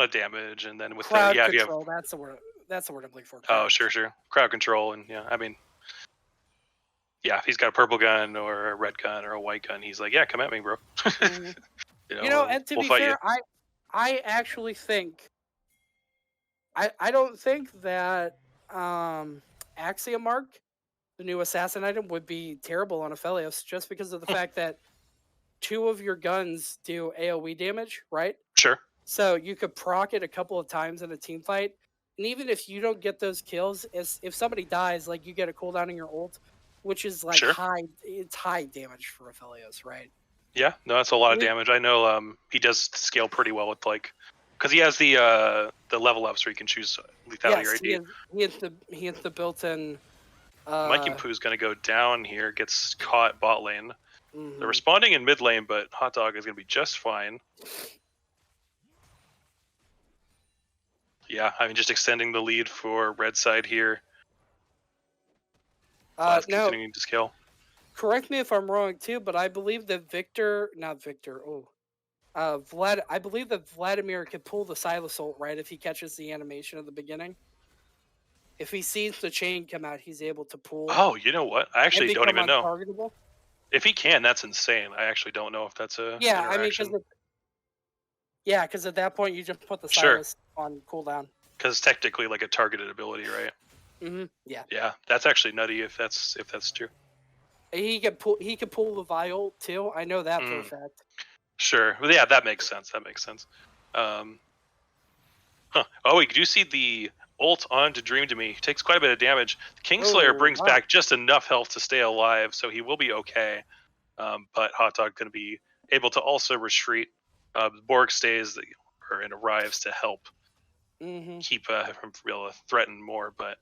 of damage, and then with crowd the control. That's the word. That's the word I'm looking for. Oh, sure. Crowd control, and I mean, if he's got a purple gun or a red gun or a white gun, he's like, yeah, come at me, bro. And to be fair, I actually think I don't think that Axiom Mark, the new assassin item, would be terrible on Aphelios just because of the fact that 2 of your guns do AoE damage, right? Sure. So you could proc it a couple of times in a team fight, and even if you don't get those kills, if somebody dies, like you get a cooldown in your ult, which is like high damage for Aphelios, right? Yeah, no, that's a lot of damage. I know he does scale pretty well with because he has the level up, so he can choose lethality or AD. He hits the built-in. Mikey Poo's gonna go down here, gets caught bot lane. They're responding in mid lane, but Hot Dog is gonna be just fine. Yeah, I mean, just extending the lead for red side here. Continuing to scale. Correct me if I'm wrong too, but I believe that I believe that Vladimir could pull the Silas ult, right, if he catches the animation at the beginning. If he sees the chain come out, he's able to pull. Oh, you know what? I actually don't even know. Untargetable. If he can, that's insane. I actually don't know if that's a interaction. Because at that point you just put the Silas on cooldown. Because technically, like a targeted ability, right? Yeah. Yeah, that's actually nutty if that's true. He could pull the vial too. I know that for a fact. Sure. Well, yeah, that makes sense. Oh, we do see the ult onto Dream to Me. He takes quite a bit of damage. The Kingslayer brings back just enough health to stay alive, so he will be okay. But Hot Dog going to be able to also retreat. Borg stays and arrives to help keep from being able to threaten more, but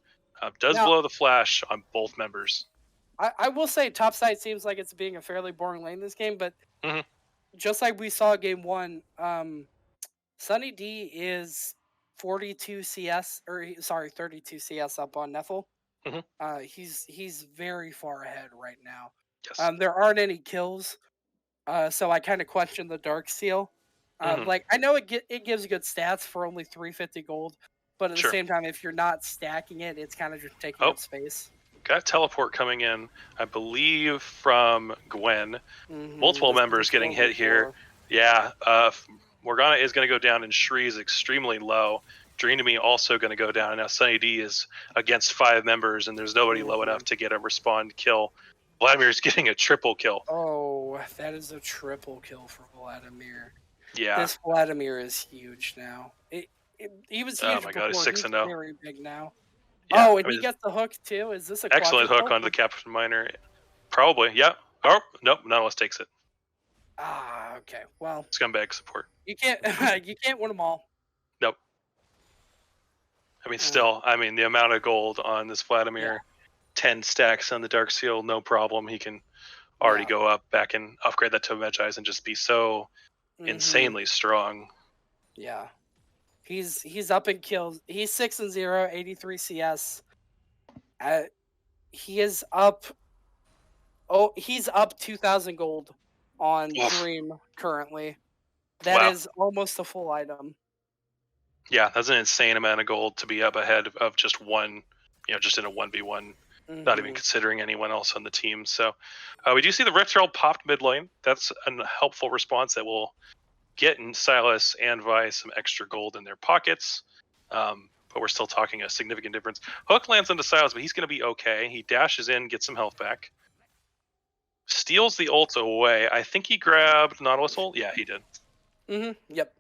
does blow the flash on both members. I will say topside seems like it's being a fairly boring lane this game, but just like we saw game 1, Sunny D is 32 CS, 32 CS up on Neffel. He's very far ahead right now. Yes. There aren't any kills, so I kind of question the Dark Seal. Like I know it gives good stats for only 350 gold, but at the same time, if you're not stacking it, it's kind of just taking up space. Got teleport coming in, I believe, from Gwen. Multiple members getting hit here. Yeah, Morgana is going to go down, and Shri is extremely low. Dream to Me also going to go down. Now Sunny D is against 5 members, and there's nobody low enough to get a respond kill. Vladimir's getting a triple kill. Oh, that is a triple kill for Vladimir. Yeah. This Vladimir is huge now. He was huge. Oh my god, he's 6-0. Very big now. Yeah, and he gets the hook too. Is this a excellent hook onto the Captain Miner? Probably, yeah. Oh, nope, Nautilus takes it. Ah, okay. Well, scumbag support. You can't win them all. Nope. I mean, still, the amount of gold on this Vladimir, 10 stacks on the Dark Seal, no problem. He can already go up back and upgrade that to Medjai's and just be so Mm-hmm. insanely strong. Yeah. He's up in kills. He's 6-0, 83 CS. Uh, he is up. Oh, he's up 2,000 gold on Oof. Dream currently. That Wow. is almost a full item. Yeah, that's an insane amount of gold to be up ahead of just one, just in a 1v1, not even Hmm. considering anyone else on the team. So we do see the Rift Herald popped mid lane. That's a helpful response that will get in Silas and Vi some extra gold in their pockets. But we're still talking a significant difference. Hook lands onto Silas, but he's going to be okay. He dashes in, gets some health back. Steals the ult away. I think he grabbed Nautilus ult. Yeah, he did. Yep.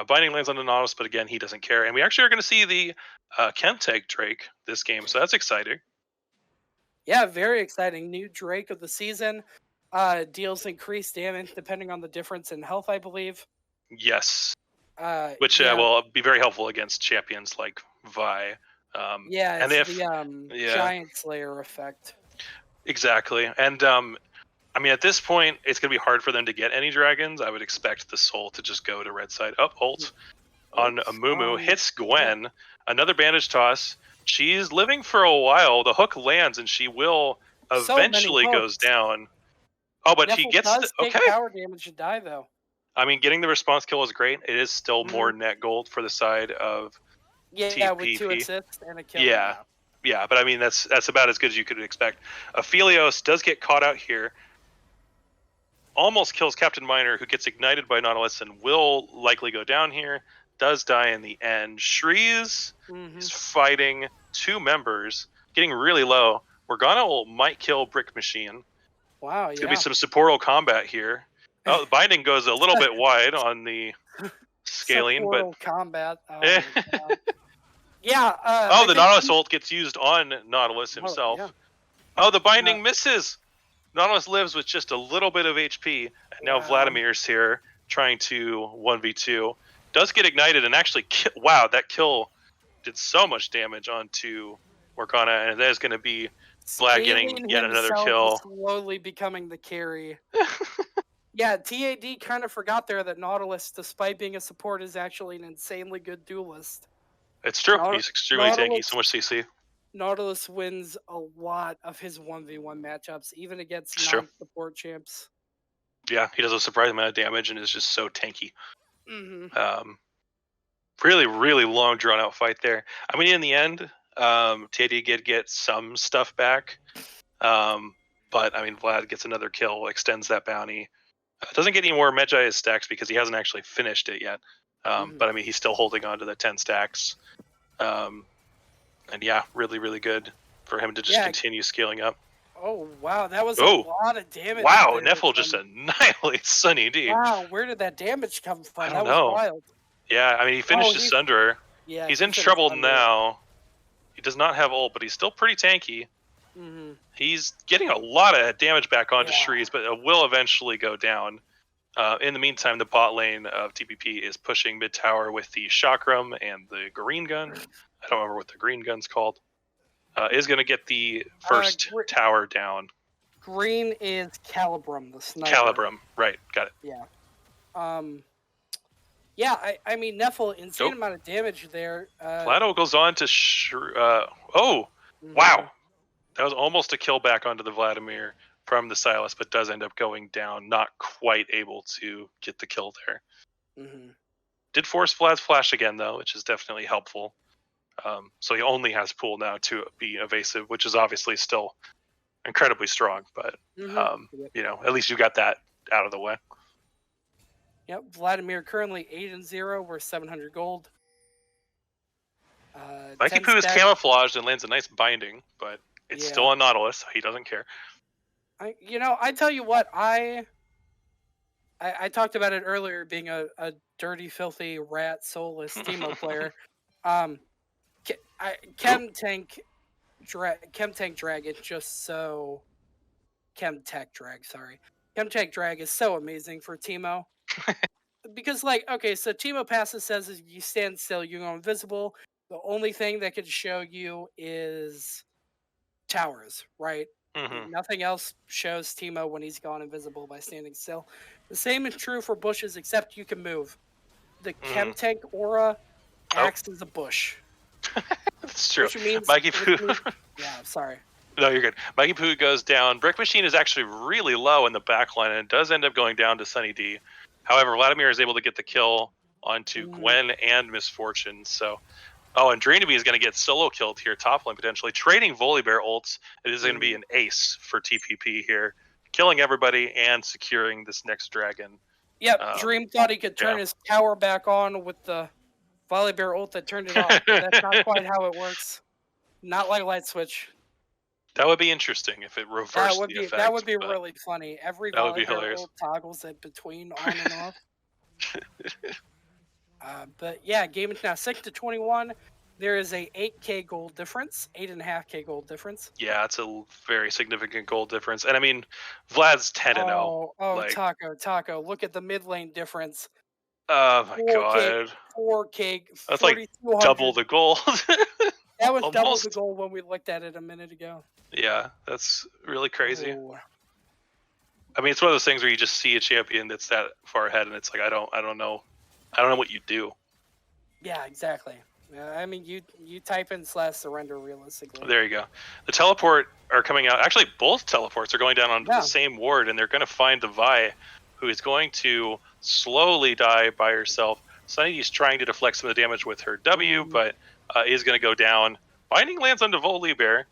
Binding lands on the Nautilus, but again, he doesn't care. And we actually are going to see the Chemtech Drake this game, so that's exciting. Yeah, very exciting. New Drake of the season. Deals increased damage depending on the difference in health, I believe. Yes, which Yeah, will be very helpful against champions like Vi. yeah, And it's if, the yeah, Giant Slayer effect. exactly. And I mean, at this point, it's going to be hard for them to get any dragons. I would expect the soul to just go to red side. Up, ult on Oops. Amumu, hits Yeah. Gwen. Another bandage toss. She's living for a while. The hook lands, and she will So many eventually goes hooks. down. Oh, but he Neville gets the does okay. take tower damage to die though. I mean, getting the response kill is great. It is still more Hmm. net gold for the side of Yeah, with 2 TPP. assists and a kill. Yeah, Yeah. yeah, but I mean that's about as good as you could expect. Aphelios does get caught out here. Almost kills Captain Miner, who gets ignited by Nautilus and will likely go down here. Does die in the end. Shreeze Hmm. is fighting two members, getting really low. Morgana might kill Brick Machine. Wow. It's gonna be Yeah. some supportal combat here. Oh, the binding goes a little bit wide on the scaling, but Supportal combat. Oh my god. Yeah. oh, I the think. Nautilus ult gets used on Nautilus Oh yeah. himself. Oh, the Uh, binding misses. Nautilus lives with just a little bit of HP, and now wow. Vladimir's here trying to 1v2. Does get ignited and actually wow, that kill did so much damage onto Morgana, and that is going to be Vlad getting Scaling yet another himself is kill. slowly becoming the carry. Yeah, TAD kind of forgot there that Nautilus, despite being a support, is actually an insanely good duelist. It's true. Naut- He's extremely tanky, Nautilus so much CC. Nautilus wins a lot of his 1v1 matchups, even against It's true. non-support champs. Yeah, he does a surprising amount of damage and is just so tanky. Hmm. Really, really long drawn out fight there. I mean, in the end, TAD did get some stuff back. But I mean, Vlad gets another kill, extends that bounty. Doesn't get any more Medjay stacks because he hasn't actually finished it yet. But I mean, he's still holding on to the 10 stacks. And yeah, really, really good for him to just continue scaling up. Oh wow, that was a Oh, lot of damage. wow, There Neffel just annihilates Sunny D. Wow, where did that damage come from? I don't That was know. wild. Yeah, I mean, he finished his Sunderer. Yeah, He's he in finished trouble Sunderer. now. He does not have ult, but he's still pretty tanky. He's getting a lot of damage back onto Shreeze, but it will eventually go down. In the meantime, the bot lane of TPP is pushing mid tower with the Chakram and the green gun. I don't remember what the green gun's called. Is going to get the first tower down. Green is Calibrum, the sniper. Calibrum, right? Got it. Yeah. Yeah, I mean, Neffel, insane amount of damage there. Plato goes on to wow. That was almost a kill back onto the Vladimir from the Silas, but does end up going down, not quite able to get the kill there. Did force Vlad's flash again, though, which is definitely helpful. So he only has pool now to be evasive, which is obviously still incredibly strong, but at least you got that out of the way. Yep, Vladimir currently 8-0. We're 700 gold. Mikey Poo is camouflaged and lands a nice binding, but it's still on Nautilus, so he doesn't care. I tell you what, I talked about it earlier, being a dirty, filthy, rat, soulless Teemo player. Chemtank Dragon, just so Chemtech Drag, sorry. Chemtech Drag is so amazing for Teemo. Because, okay, so Teemo passive says if you stand still, you go invisible. The only thing that could show you is towers, right? Hmm. Nothing else shows Teemo when he's gone invisible by standing still. The same is true for bushes, except you can move. The Hmm. Chem Tank aura Oh, acts as a bush, that's true. Mikey which Poo. means yeah. Sorry. No, you're good. Mikey Poo goes down. Brick Machine is actually really low in the back line, and it does end up going down to Sunny D. However, Vladimir is able to get the kill onto Mm, Gwen and Misfortune. So, oh, and Drainby is going to get solo killed here, top lane potentially. Trading Volibear ults, it is going to be mm. an ace for TPP here, killing everybody and securing this next dragon. Yep. Um, Dream thought he could turn yeah. his tower back on with the Volibear ult that turned it off, but that's not quite how it works. Not like Light Switch. That would be interesting if it reversed the That effect, would be but really funny. Every that would be Volibear hilarious. ult toggles it between on and off. But yeah, game is now 6-21. There is a 8K gold difference, 8.5K gold difference. Yeah, it's a very significant goal difference. And I mean, Vlad's 10-0. Oh, Like, Taco! Look at the mid lane difference. oh my 4K, god. 4K, That's like 4,200. double the goal. That was double the Almost. goal when we looked at it a minute ago. Yeah, that's really crazy. Oh, I mean, it's one of those things where you just see a champion that's that far ahead, and it's like I don't know what you do. yeah, exactly. I mean, you type in /surrender realistically. There you go. The teleport are coming out. Actually, both teleports are going down onto Yeah. the same ward, and they're going to find the Vi, who is going to slowly die by herself. Sunny's trying to deflect some of the damage with her W, but is going to go down. Binding lands onto Volibear,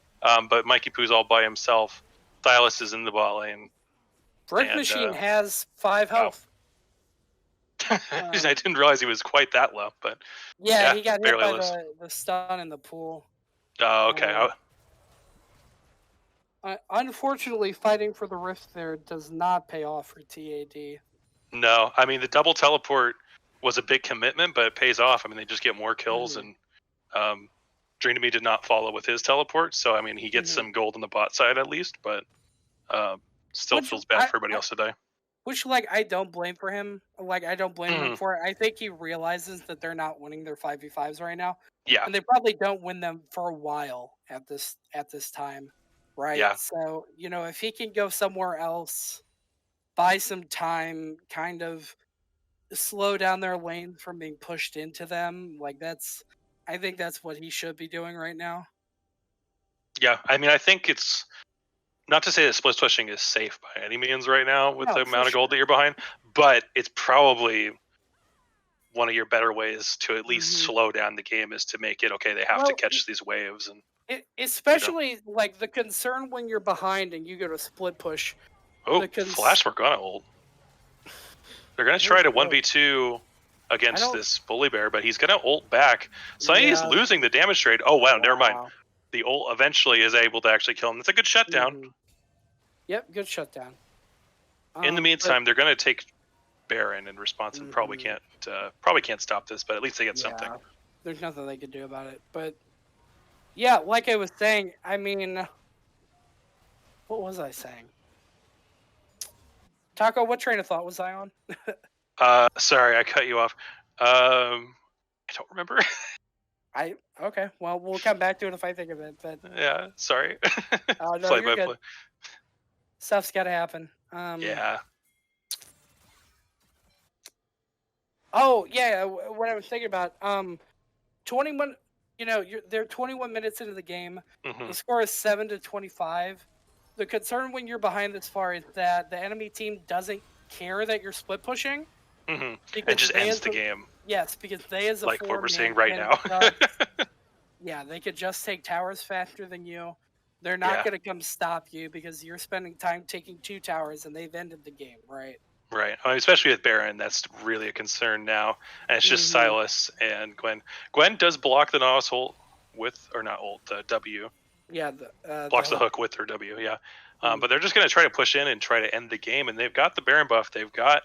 but Mikey Poo's all by himself. Silas is in the bot lane. Brick Machine has 5 health. I didn't realize he was quite that low, but yeah, he got hit by lives. the stun in the pool. Oh, okay. Unfortunately, fighting for the rift there does not pay off for TAD. No, I mean the double teleport was a big commitment, but it pays off. I mean they just get more kills, and Dream did not follow with his teleport, so I mean he gets some gold on the bot side at least, but still feels bad for everybody else to die. Which, like, I don't blame for him. Like, I don't blame him for it. I think he realizes that they're not winning their 5v5s right now. Yeah. And they probably don't win them for a while at this time. Right? Yeah. So, if he can go somewhere else, buy some time, kind of slow down their lane from being pushed into them, I think that's what he should be doing right now. Yeah, I mean I think it's not to say that split pushing is safe by any means right now with the amount of gold that you're behind, but it's probably one of your better ways to at least slow down the game is to make it okay. They have to catch these waves, and especially like the concern when you're behind and you go to split push. Oh, Flash Morgana ult. They're gonna try to 1v2 against this Volibear, but he's gonna ult back. Sunny's losing the damage trade. Oh wow, never mind. The ult eventually is able to actually kill him. That's a good shutdown. Yep, good shutdown. In the meantime, they're going to take Baron in response and probably can't stop this, but at least they get something. There's nothing they can do about it. But yeah, like I was saying, I mean, what was I saying? Taco, what train of thought was I on? Sorry, I cut you off. I don't remember. Okay. Well, we'll come back to it if I think of it. But yeah, sorry. Oh no, you're good. Stuff's got to happen. Yeah. Oh yeah, what I was thinking about. 21. They're 21 minutes into the game. The score is 7-25. The concern when you're behind this far is that the enemy team doesn't care that you're split pushing. It just ends the game. Yes, because they as a like what we're seeing right now. Yeah, they could just take towers faster than you. They're not going to come stop you because you're spending time taking 2 towers and they've ended the game, right? Right. I mean, especially with Baron, that's really a concern now. And it's just Silas and Gwen. Gwen does block the Nautilus ult with, or not ult, the W. Yeah. Blocks the hook with her W, yeah. But they're just going to try to push in and try to end the game. And they've got the Baron buff. They've got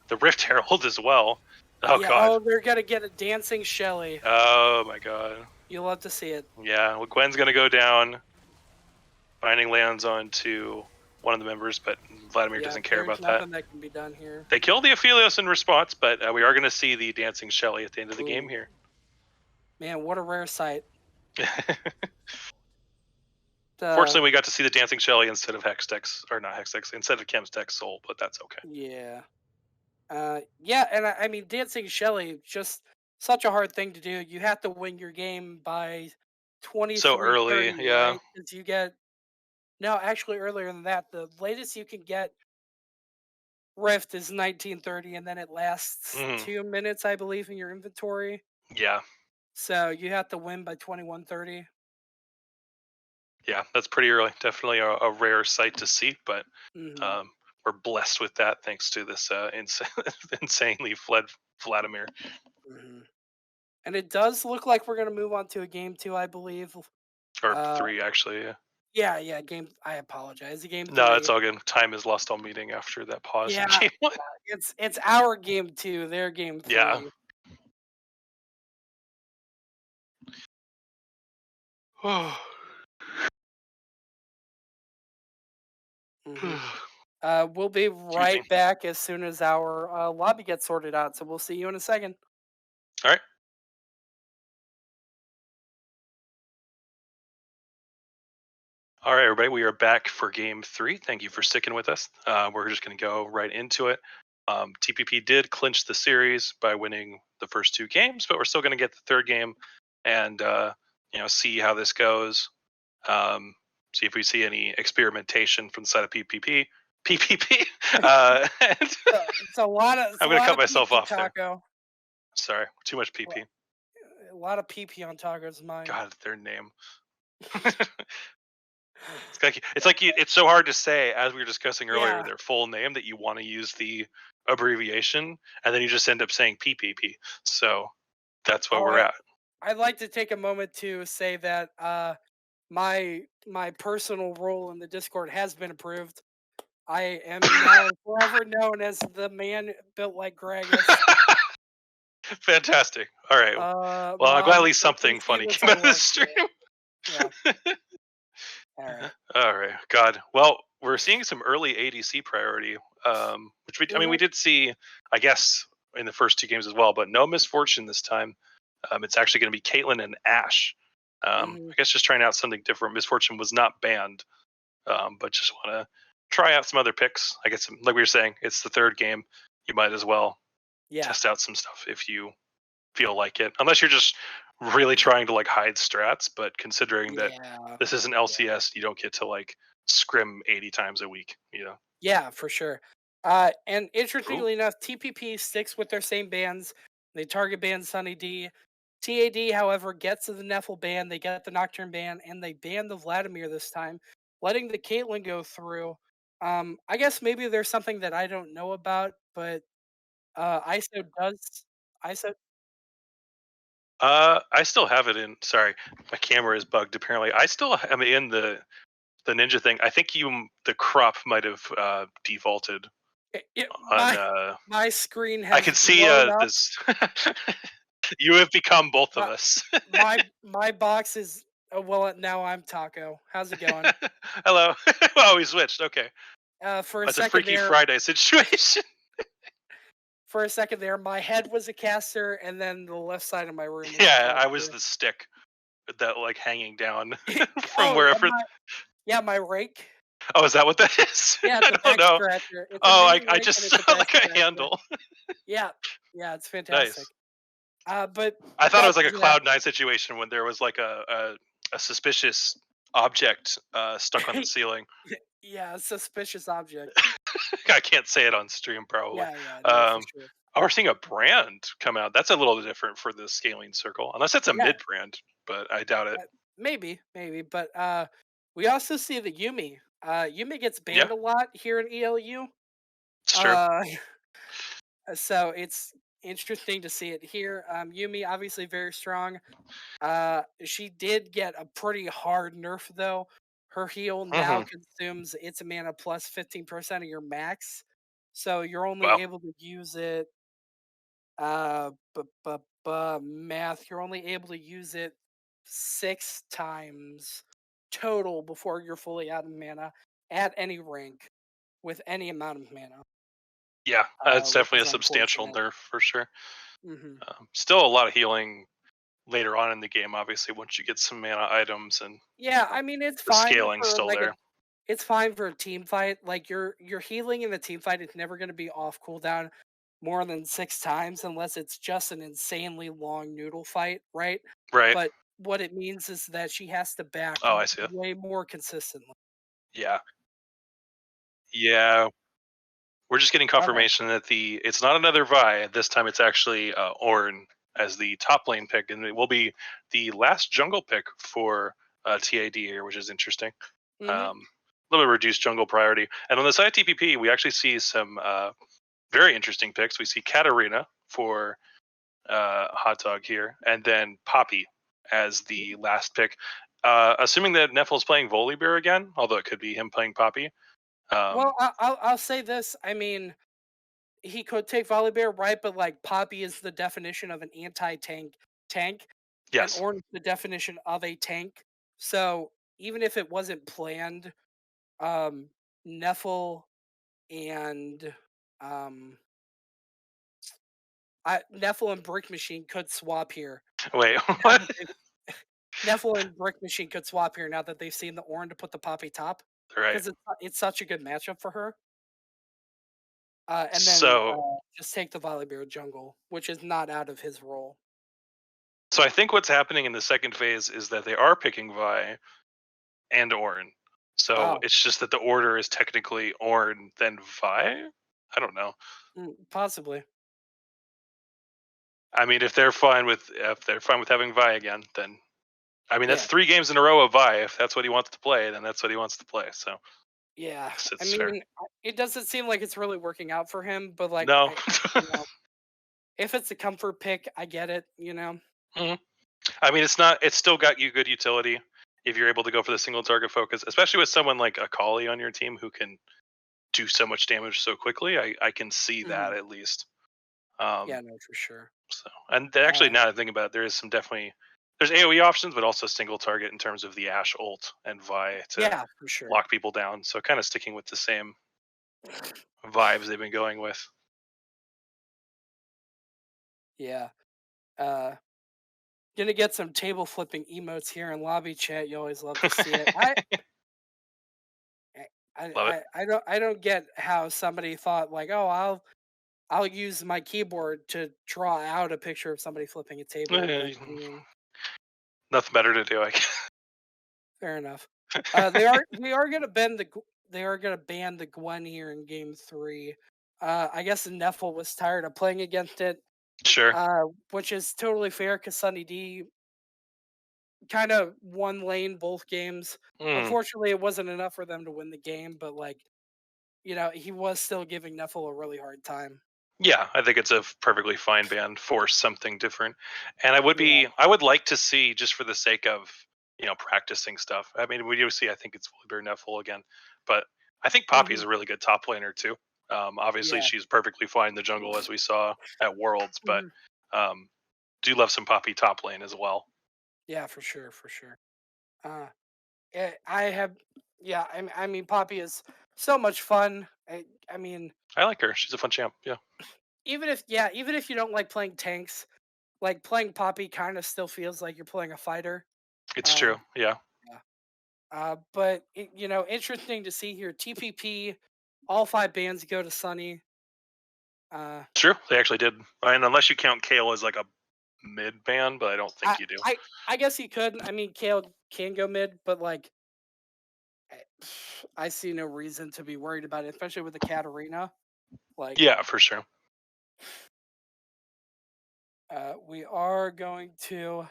the Rift Herald as well. Oh, God. Oh, they're going to get a dancing Shelly. Oh, my God. You'll love to see it. Yeah. Well, Gwen's going to go down. Binding lands onto one of the members, but Vladimir doesn't care about that. There's nothing that can be done here. They killed the Aphelios in response, but we are going to see the dancing Shelly at the end of the game here. Man, what a rare sight. Uh, Fortunately, we got to see the Dancing Shelly instead of Hextech, or not Hextech, instead of Chemtech Soul, but that's okay. yeah. Yeah, and I mean, dancing Shelly just such a hard thing to do. You have to win your game by So early, 23:30, yeah. right? Because you get no, actually earlier than that. The latest you can get Rift is 19:30, and then it lasts Mhm. 2 minutes, I believe, in your inventory. Yeah, So you have to win by 21:30. yeah, that's pretty early. Definitely a rare sight to see, but Hmm. um, we're blessed with that thanks to this insanely fled Vladimir, Hmm. And it does look like we're gonna move on to a game two, I believe. or Uh, three actually. Yeah. yeah, yeah, game. I apologize. The game No, it's three. all good. Time is lost all meeting after that pause in Yeah, game one. it's our game two, their game Yeah. three. Hmm. We'll be Excuse me. right back as soon as our lobby gets sorted out. So we'll see you in a second. All right. All right, everybody. We are back for game three. Thank you for sticking with us. We're just going to go right into it. TPP did clinch the series by winning the first two games, but we're still going to get the third game and see how this goes. See if we see any experimentation from the side of PPP. PPP. And It's I'm a going to lot cut of myself PP off there. taco. Sorry, too much Well, PP. a lot of PP on taco's mind. God, their name. It's so hard to say, as we were discussing earlier, Yeah. their full name, that you want to use the abbreviation, and then you just end up saying PPP. So that's where Oh, we're at. I'd like to take a moment to say that my personal role in the Discord has been approved. I am now forever known as the man built like Gragas. Fantastic. All right. Well, I'm glad at Mom, least you can something see funny this came at out of this work. stream. Yeah. Yeah. All right. All right. God. Well, we're seeing some early ADC priority, which we Mhm. did see, I guess, in the first two games as well, but no misfortune this time. It's actually going to be Caitlyn and Ash. I Mhm. guess just trying out something different. Misfortune was not banned, but just want to try out some other picks. I guess, like we were saying, it's the third game. You might as well Yeah. test out some stuff if you feel like it, unless you're just really trying to like hide strats. But considering that Yeah. this is an Yeah. LCS, you don't get to like scrim 80 times a week. Yeah, for sure. And Ooh. interestingly enough, TPP sticks with their same bans. They target ban Sunny D. TAD, however, gets to the Neffel ban, they get the Nocturne ban, and they ban the Vladimir this time, letting the Caitlyn go through. I guess maybe there's something that I don't know about, but ISO does. ISO. I still have it in. Sorry, my camera is bugged. Apparently, I still am in the ninja thing. I think the crop might have defaulted on. My screen I has could see blown up. this. You have become both of My us. my box is. Oh, well, now I'm Taco. How's it going? Hello. Oh, we switched. Okay, For a that's a second Freaky there, Friday situation. my head was a caster, and then the left side of my room was a Yeah, I was caster. the stick that like hanging down from Oh, wherever. yeah, my rake. Oh, is that what that is? Yeah, it's I a don't back know. scratcher. It's a Oh, mini I rake just and saw it's a back like a scratcher. handle. Yeah, yeah, it's Nice. fantastic. But I thought it that was like a doesn't happen. Cloud9 situation when there was like a suspicious object stuck on the ceiling. Yeah, a suspicious object. I can't say it on stream probably. Yeah, yeah, no, for Um, sure. oh, we're seeing a brand come out. That's a little different for the scaling circle, unless it's a Yeah, mid brand, but I doubt it. maybe. But we also see that Yumi gets Yeah, banned a lot here in ELU. it's true. Uh, so it's interesting to see it here. Yumi obviously very strong. She did get a pretty hard nerf though. Her heal now Hmm. consumes its mana plus 15% of your max, so you're only Wow. able to use it. Math. You're only able to use it 6 times total before you're fully out of mana at any rank with any amount of mana, Yeah, it's which definitely is a substantial unfortunate. nerf for sure. Hmm. Still a lot of healing later on in the game. Obviously, once you get some mana items and Yeah, uh, I mean it's the fine scaling's for still like a there. it's fine for a team fight. Like your healing in the team fight is never going to be off cooldown more than 6 times unless it's just an insanely long noodle fight, right? Right. But what it means is that she has to back Oh, I see it. way more consistently. Yeah. Yeah. We're just getting Okay. confirmation that it's not another Vi. This time it's actually Ornn as the top lane pick, and it will be the last jungle pick for TAD here, which is interesting. Hmm. A little bit reduced jungle priority. And on the side of TPP, we actually see some very interesting picks. We see Katarina for Hot Dog here, and then Poppy as the last pick. Assuming that Neffle's playing Volibear again, although it could be him playing Poppy. Um, Well, I'll say this. I mean, he could take Volibear, right? But like Poppy is the definition of an anti-tank, and yes. Ornn is the definition of a tank. So even if it wasn't planned, um, Neffel and um, Neffel and Brick Machine could swap here. Wait, Now what? that Neffel and Brick Machine could swap here now that they've seen the Ornn to put the Poppy top Right. because it's such a good matchup for her. And then So, just take the Volibear jungle, which is not out of his role. so I think what's happening in the second phase is that they are picking Vi and Ornn. So Oh, it's just that the order is technically Ornn then Vi. I don't know. possibly. I mean, if they're fine with having Vi again, then I mean that's Yeah, 3 games in a row of Vi. If that's what he wants to play, then that's what he wants to play. So I yeah. guess I it's fair. mean, it doesn't seem like it's really working out for him, but like, No. you know, if it's a comfort pick, I get it. Mhm. I mean, it's not. It's still got you good utility if you're able to go for the single target focus, especially with someone like a Kali on your team who can do so much damage so quickly. I can see that Mhm. at least. Um, Yeah, no, for sure. so and actually Uh, now that I think about it, there is some definitely there's AOE options, but also single target in terms of the Ash ult and Vi to yeah, for sure. lock people down. So kind of sticking with the same vibes they've been going with. Yeah. Uh, gonna get some table flipping emotes here in lobby chat. You always love to see it. I, Love it. I don't get how somebody thought like, oh, I'll use my keyboard to draw out a picture of somebody flipping a table, but I mean, Nothing better to do. I guess. fair enough. They are gonna they are gonna ban the Gwen here in game 3. I guess Neffel was tired of playing against it, Sure. which is totally fair because Sunny D kind of one lane both games. Mm. Unfortunately, it wasn't enough for them to win the game, but like he was still giving Neffel a really hard time. Yeah, I think it's a perfectly fine band for something different. And Yeah. I would like to see just for the sake of, practicing stuff. I mean, we do see I think it's Volibear Neville again, but I think Poppy is Hmm. a really good top laner too. Obviously Yeah. she's perfectly fine in the jungle as we saw at Worlds, but Hmm. um, do love some Poppy top lane as well. Yeah, for sure, for sure. Uh, I have, yeah. I mean, Poppy is so much fun. I mean, I like her. She's a fun champ. Yeah. even if you don't like playing tanks, like playing Poppy kind of still feels like you're playing a fighter. It's true. Um, Yeah. yeah. But interesting to see here. TPP, all 5 bands go to Sunny. Uh, True. They actually did. And unless you count Kale as like a mid band, but I don't I, think you do. I, I guess you could. I mean, Kale can go mid, but like, I I see no reason to be worried about it, especially with the Katarina. Like, Yeah, for sure. we are going to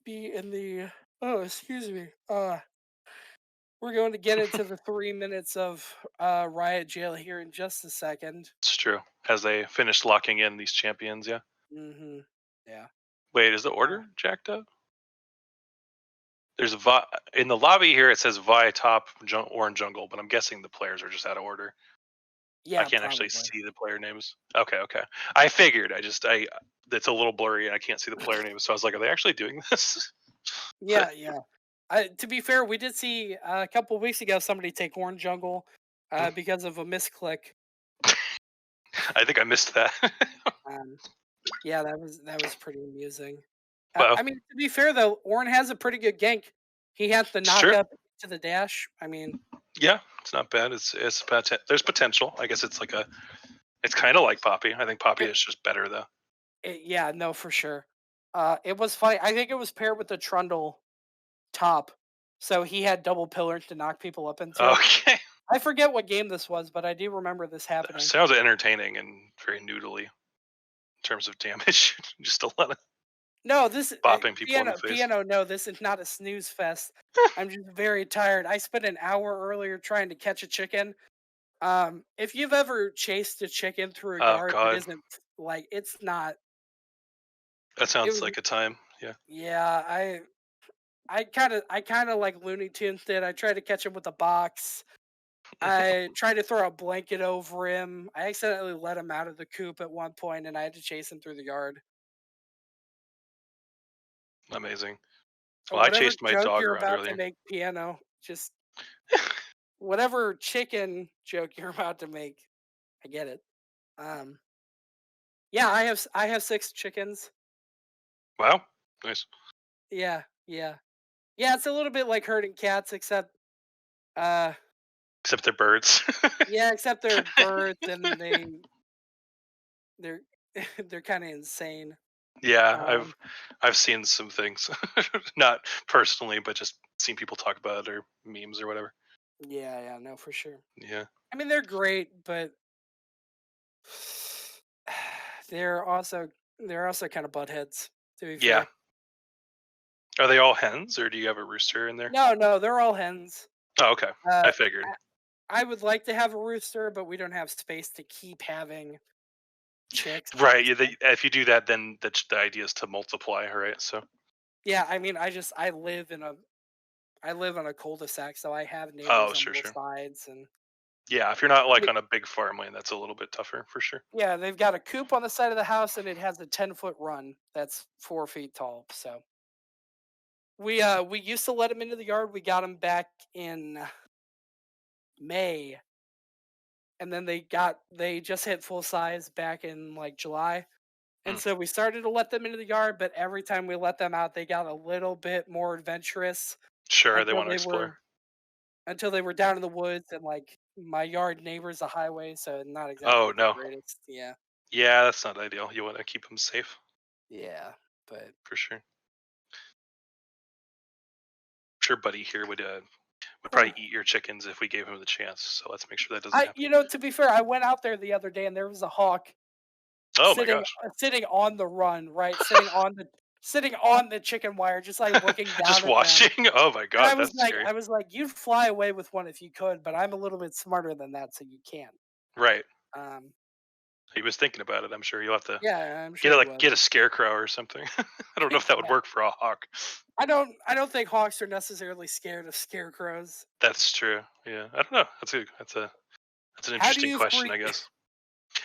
be in the. Oh, excuse me. We're going to get into the 3 minutes of Riot Jail here in just a second. It's true. As they finish locking in these champions, yeah. Hmm. Yeah. Wait, is the Uh, order jacked up? There's a Vi in the lobby here. It says Vi top orange jungle, but I'm guessing the players are just out of order. I yeah, can't actually probably. see the player names. Okay, okay. I figured. I it's a little blurry and I can't see the player names. So I was like, are they actually doing this? But Yeah, yeah. To be fair, we did see a couple weeks ago somebody take Orange Jungle because of a misclick. I think I missed that. Um, Yeah, that was pretty amusing. Well, I mean, to be fair though, Ornn has a pretty good gank. He has the it's knock true. up to the dash. I mean, Yeah, it's not bad. There's potential. I guess it's like a. It's kind of like Poppy. I think Poppy it, is just better though. yeah, no, for sure. It was funny. I think it was paired with the Trundle top, so he had double pillar to knock people up into. Okay, I forget what game this was, but I do remember this happening. sounds entertaining and very noodly in terms of damage. Just a lot of No, this bopping people in the piano face. piano. No, this is not a snooze fest. I'm just very tired. I spent an hour earlier trying to catch a chicken. If you've ever chased a chicken through a Oh yard that God, isn't like it's not. that It sounds was like a time. Yeah. yeah. I kind of like Looney Tunes did. I tried to catch him with a box. I tried to throw a blanket over him. I accidentally let him out of the coop at one point, and I had to chase him through the yard. Amazing. Well, I Whatever chased my joke dog you're around about to earlier. make, piano, just whatever chicken joke you're about to make, I get it. Um, yeah, I have 6 chickens. Wow, nice. Yeah, yeah, yeah. It's a little bit like herding cats, except uh, Except they're birds. yeah, except they're birds and they're they're kind of insane. Yeah, Um, I've seen some things, not personally, but just seen people talk about it or memes or whatever. yeah, yeah, no, for sure. Yeah, I mean, they're great, but they're also they're also kind of buttheads. To be yeah. fair, Are they all hens, or do you have a rooster in there? no, no, they're all hens. Oh, okay. Uh, I figured. I would like to have a rooster, but we don't have space to keep having chicks. Right. Yeah, So, if you do that, then the idea is to multiply, right? So. yeah, I mean, I live on a cul-de-sac, so I have Oh, neighbors on sure, both sure. sides, and Yeah, if you're not like they- on a big farmland, that's a little bit tougher for sure. yeah, they've got a coop on the side of the house, and it has a 10-foot run that's 4 feet tall. So we used to let them into the yard. We got them back in May, and then they just hit full size back in like July. And Hmm. so we started to let them into the yard, but every time we let them out, they got a little bit more adventurous Sure, they until want to they explore. were until they were down in the woods, and like my yard neighbors a highway, so not exactly Oh the no. greatest. Yeah. Yeah, that's not ideal. You want to keep them safe Yeah. But for sure. Sure, Buddy here would huh. probably eat your chickens if we gave him the chance. So let's make sure that doesn't happen. To be fair, I went out there the other day and there was a hawk Oh my gosh. sitting on the run, right? Sitting on the chicken wire, just like looking Just down at them. watching. Oh my And god, that's scary. I was like, you'd fly away with one if you could, but I'm a little bit smarter than that, so you can't. Right. Um, He was thinking about it. I'm sure you'll have to yeah, I'm get sure it he like was. get a scarecrow or something. I don't know if that would Yeah. work for a hawk. I don't think hawks are necessarily scared of scarecrows. That's true. Yeah, I don't know. That's an How do interesting you question, freak? I guess.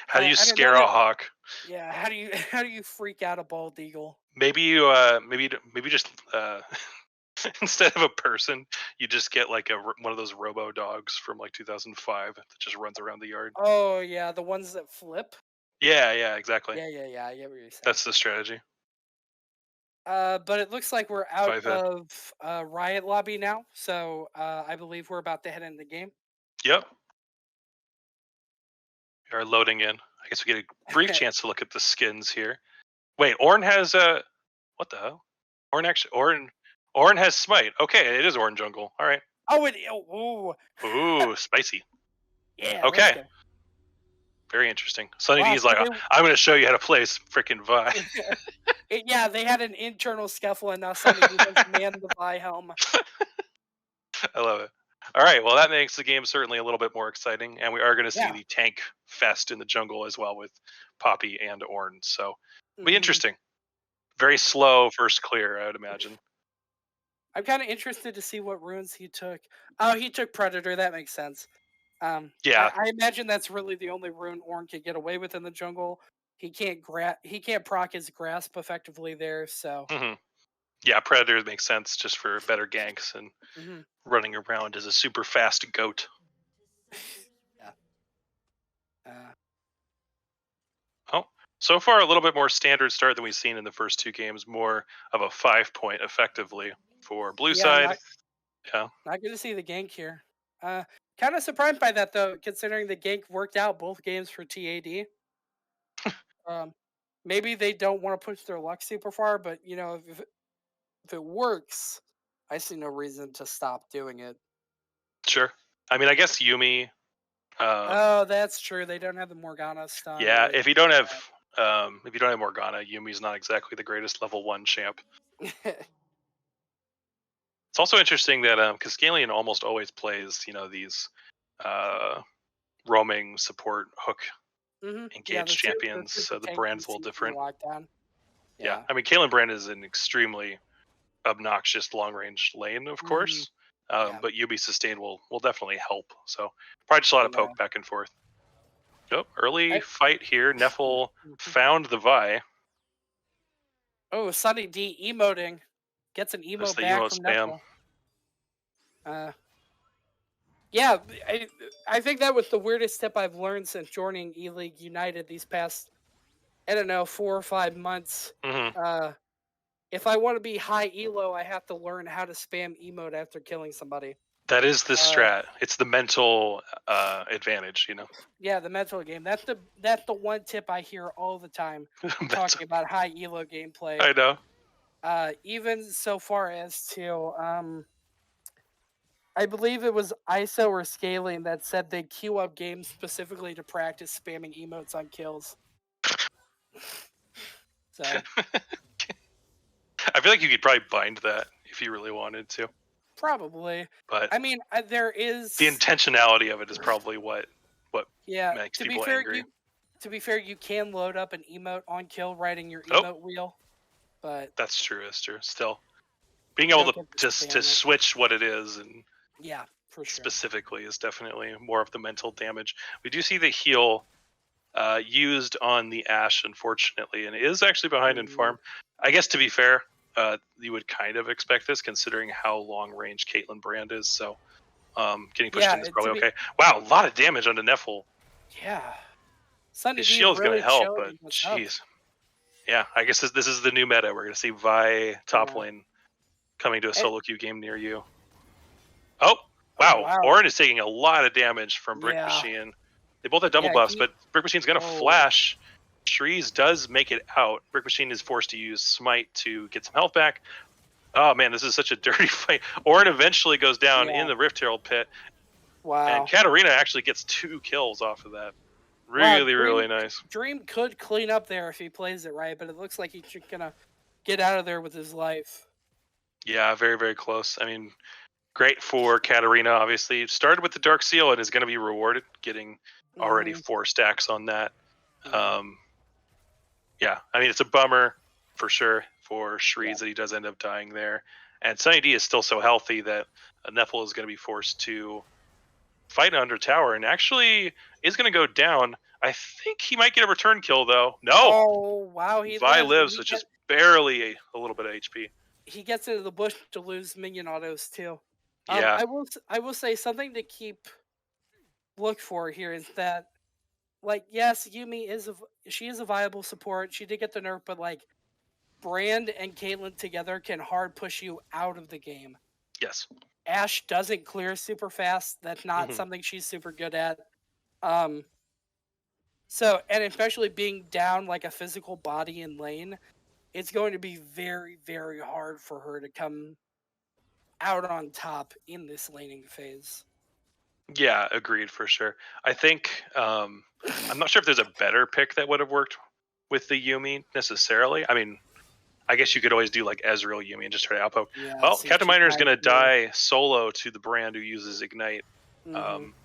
How do you I don't know scare a that. hawk? Yeah, how do you freak out a bald eagle? Maybe maybe just instead of a person, you just get like one of those robo dogs from like 2005 that just runs around the yard. Oh yeah, the ones that flip. Yeah, yeah, exactly. Yeah, yeah, yeah. I get what you're saying. That's the strategy. But it looks like we're If out I've had. of riot lobby now, so I believe we're about to head into the game. Yep, we are loading in. I guess we get a brief chance to look at the skins here. Wait, Orn has a what the hell? Orn has smite. Okay, it is Orn jungle. All right. Oh, Ooh, spicy. yeah, let's Okay, go. very interesting. Sunny D Wow, is like, I'm going to show you how to play freaking Vi. yeah, they had an internal scuffle, and now Sunny D has manned the Vi helm. I love it. All right, well, that makes the game certainly a little bit more exciting, and we are going to see Yeah. the tank fest in the jungle as well with Poppy and Orn. So, it'll be hmm interesting. Very slow first clear, I would imagine. I'm kind of interested to see what runes he took. Oh, he took Predator. That makes sense. Yeah, I imagine that's really the only rune Orn could get away with in the jungle. He can't proc his grasp effectively there. So hmm yeah, Predator makes sense just for better ganks and hmm running around as a super fast goat. yeah. Uh, Oh, So far, a little bit more standard start than we've seen in the first two games. More of a 5-point, effectively for blue Yeah, side. Yeah, not good to see the gank here. Uh, Kind of surprised by that though, considering the gank worked out both games for TAD. Um, Maybe they don't want to push their luck super far, but if it works, I see no reason to stop doing it. sure. I mean, I guess Yumi. Oh, that's true. They don't have the Morgana stun Yeah, or if you don't have Morgana, Yumi's not exactly the greatest level 1 champ. anything. It's also interesting that Cascalion almost always plays, these uh, roaming support hook Yeah, engaged the champions, so super the tank brand's a little DCs in different. lockdown. Yeah, Yeah. I mean, Caitlyn Brand is an extremely obnoxious long range lane, of hmm course, Yeah. but Yubi sustain will definitely help. So probably just a lot of Yeah. poke back and forth. Oh, early I, fight here. Neffel Mhm. found the Vi. Oh, Sunny D emoting gets an There's emote the back emote from spam. Nephilim. Uh, yeah, I think that was the weirdest tip I've learned since joining E League United these past, I don't know, 4 or 5 months. Hmm. Uh, if I want to be high elo, I have to learn how to spam emote after killing somebody. That is the Uh, strat. It's the mental advantage, yeah, the mental game. That's the one tip I hear all the time Mental. talking about high elo gameplay. I know. Even so far as to I believe it was ISO or Scaling that said they queue up games specifically to practice spamming emotes on kills. So I feel like you could probably bind that if you really wanted to, probably, but I mean, there the is, intentionality of it is probably what yeah. makes To be people fair, angry. you can load up an emote on kill right in your Oh, emote wheel, but that's true. That's true. Still, being you able don't to get to just to spam it. switch what it is and Yeah, for sure. specifically is definitely more of the mental damage. We do see the heal used on the Ash, unfortunately, and it is actually behind in Mhm. farm. I guess to be fair, you would kind of expect this considering how long range Caitlyn Brand is. So getting pushed Yeah, in is probably to be okay. Wow, a lot of damage onto Neffel. yeah. Sunny His D shield's going to really help, but showing what's up. jeez. Yeah, I guess this is the new meta. We're going to see Vi top Yeah. lane coming to a And, solo queue game near you. Oh, oh wow. wow. Orin is taking a lot of damage from Brick Yeah. Machine. They both have double Yeah. buffs, but Brick Machine's going to Oh. flash. Shreeze does make it out. Brick Machine is forced to use Smite to get some health back. Oh, man, this is such a dirty fight. Orin eventually goes down in Yeah. the Rift Herald pit, and Wow. Katarina actually gets 2 kills off of that. Wow. Really, really nice. Dream could clean up there if he plays it right, but it looks like he's just gonna get out of there with his life. Yeah, very, very close. I mean, great for Katarina, obviously. Started with the Dark Seal and is going to be rewarded, getting already hmm 4 stacks on that. Yeah. Um, yeah, I mean, it's a bummer for sure for Yeah. Shreeze that he does end up dying there. And Sunny D is still so healthy that Neffel is going to be forced to fight under tower and actually is going to go down. I think he might get a return kill, though. No! Oh wow, he Vi lives, and lives with just barely a little bit of HP. he gets into the bush to lose minion autos too. Yeah. I will say something to keep look for here is that, like, yes, Yumi is she is a viable support. She did get the nerf, but like Brand and Caitlyn together can hard push you out of the game. Yes. Ash doesn't clear super fast. That's not Hmm. something she's super good at. Um, so, and especially being down like a physical body in lane, it's going to be very, very hard for her to come out on top in this laning phase. Yeah, agreed for sure. I think I'm not sure if there's a better pick that would have worked with the Yumi necessarily. I mean, I guess you could always do like Ezreal Yumi and just try to outpoke. Yeah, Well, see if Captain she Miner is dies going to here. die solo to the Brand who uses Ignite. hmm Um,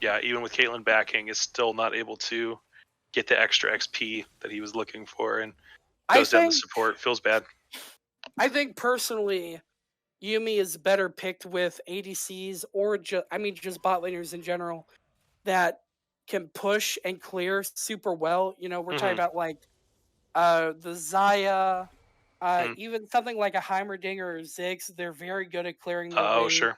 yeah, even with Caitlyn backing, is still not able to get the extra XP that he was looking for and I goes down the think support. Feels bad. I think personally, Yumi is better picked with ADCs or just bot laners in general that can push and clear super well. We're talking Hmm. about like the Zaya, Hmm. even something like a Heimerdinger or Ziggs. They're very good at clearing their Oh, wave. sure.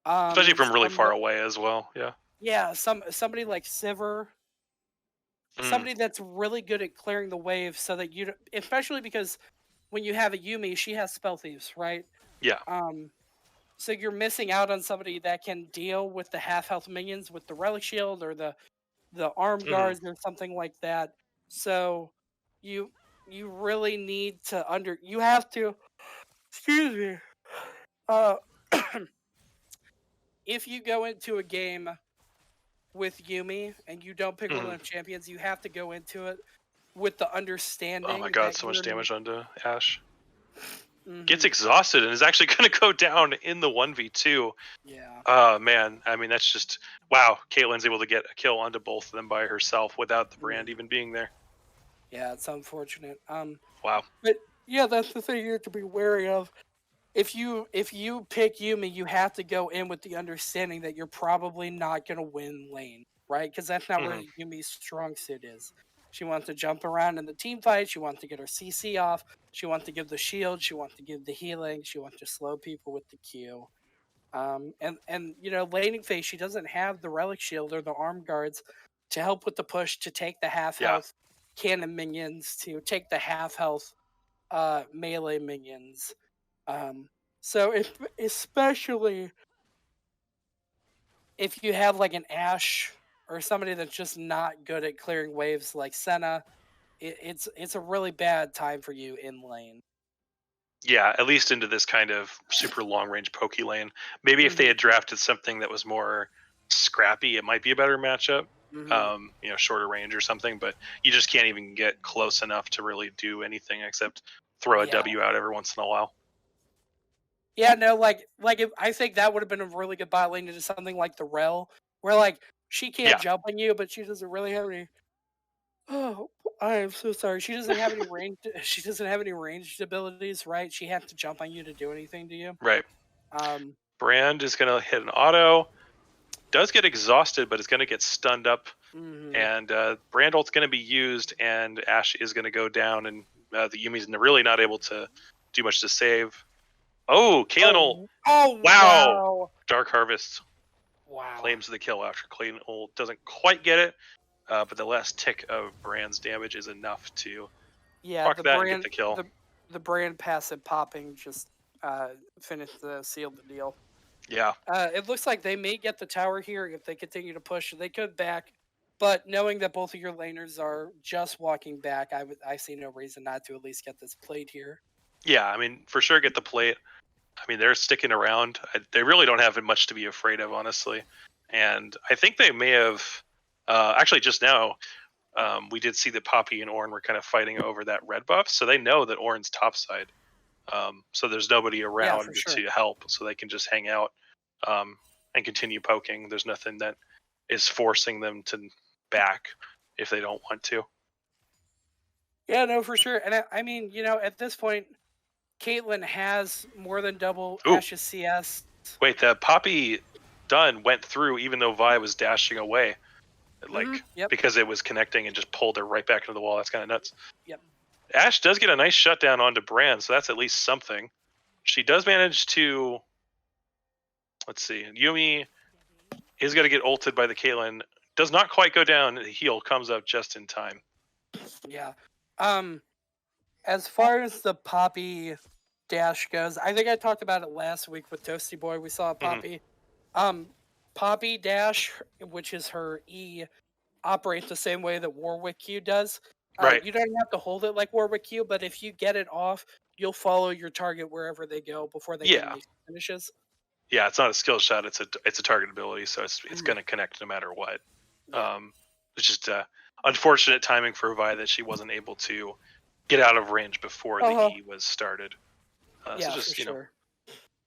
Especially from really Some far away as well. Yeah. Yeah, somebody like Sivir. somebody that's really good at clearing the wave, so that especially because when you have a Yumi, she has spell thieves, right? Yeah. Um, so you're missing out on somebody that can deal with the half health minions with the relic shield or the arm Hmm. guards or something like that. So you you really need to you have to, excuse me. Uh if you go into a game with Yumi and you don't pick one of Hmm. them champions, you have to go into it with the Oh my understanding god, that so much damage onto Ash. Gets Mhm. exhausted and is actually going to go down in the 1v2. Yeah. Oh man, I mean that's just wow. Caitlyn's able to get a kill onto both of them by herself without the brand Mm. even being there. Yeah, it's unfortunate. Wow. But yeah, that's the thing you have to be wary of. If you pick Yumi, you have to go in with the understanding that you're probably not gonna win lane, right? Because that's not where Hmm. Yumi's strong suit is. She wants to jump around in the team fight. She wants to get her CC off. She wants to give the shield. She wants to give the healing. She wants to slow people with the Q. And laning phase, she doesn't have the relic shield or the arm guards to help with the push to take the half Yeah. health cannon minions, to take the half health melee minions. Um, so especially if you have like an Ashe or somebody that's just not good at clearing waves like Senna, it's a really bad time for you in lane. Yeah, at least into this kind of super long range pokey lane. Maybe if they Hmm. had drafted something that was more scrappy, it might be a better matchup. Hmm. Shorter range or something, but you just can't even get close enough to really do anything except throw a Yeah. W out every once in a while. Yeah, no, I think that would have been a really good bot lane into something like the Rel, where like she can't Yeah, jump on you, but she doesn't really have any. Oh, I am so sorry. She doesn't have any range. She doesn't have any ranged abilities, right? She has to jump on you to do anything to you. right. Um, Brand is going to hit an auto. Does get exhausted, but it's going to get stunned up. mhm. And Brand ult's going to be used, and Ash is going to go down, and the Yumi's really not able to do much to save. Oh, Caitlyn ult. Oh, Wow. wow, Dark Harvest wow. claims the kill after Clayton ult doesn't quite get it, but the last tick of Brand's damage is enough to Yeah, proc that and get the kill. the brand passive popping just finished the seal the deal. Yeah, It looks like they may get the tower here if they continue to push. They could back, but knowing that both of your laners are just walking back, I see no reason not to at least get this played here. yeah. I mean, for sure, get the plate. I mean, they're sticking around. They really don't have much to be afraid of, honestly. And I think they may have actually just now. We did see that Poppy and Ornn were kind of fighting over that red buff, so they know that Ornn's topside. So there's nobody Yeah, for around sure. to help, so they can just hang out um, and continue poking. There's nothing that is forcing them to back if they don't want to. Yeah, no, for sure. And I mean, at this point, Caitlyn has more than double Ooh, Ash's CS. wait, the Poppy stun went through even though Vi was dashing away, like Yep. because it was connecting and just pulled her right back into the wall. That's kind of nuts. Yep. Ash does get a nice shutdown onto Brand, so that's at least something. She does manage to. Let's see. Yumi is going to get ulted by the Caitlyn. Does not quite go down. The heal comes up just in time. Yeah. Um, as far as the Poppy dash goes, I think I talked about it last week with Toasty Boy. We saw Mhm. Poppy. Poppy dash, which is her E, operates the same way that Warwick Q does. Right. You don't have to hold it like Warwick Q, but if you get it off, you'll follow your target wherever they go before they Yeah. animation finishes. Yeah. It's not a skill shot. It's a target ability, so it's Mhm. going to connect no matter what. Yeah. It's just unfortunate timing for Vi that she wasn't able to get out of range before the Uh-huh. E was started. So Yeah, for just sure.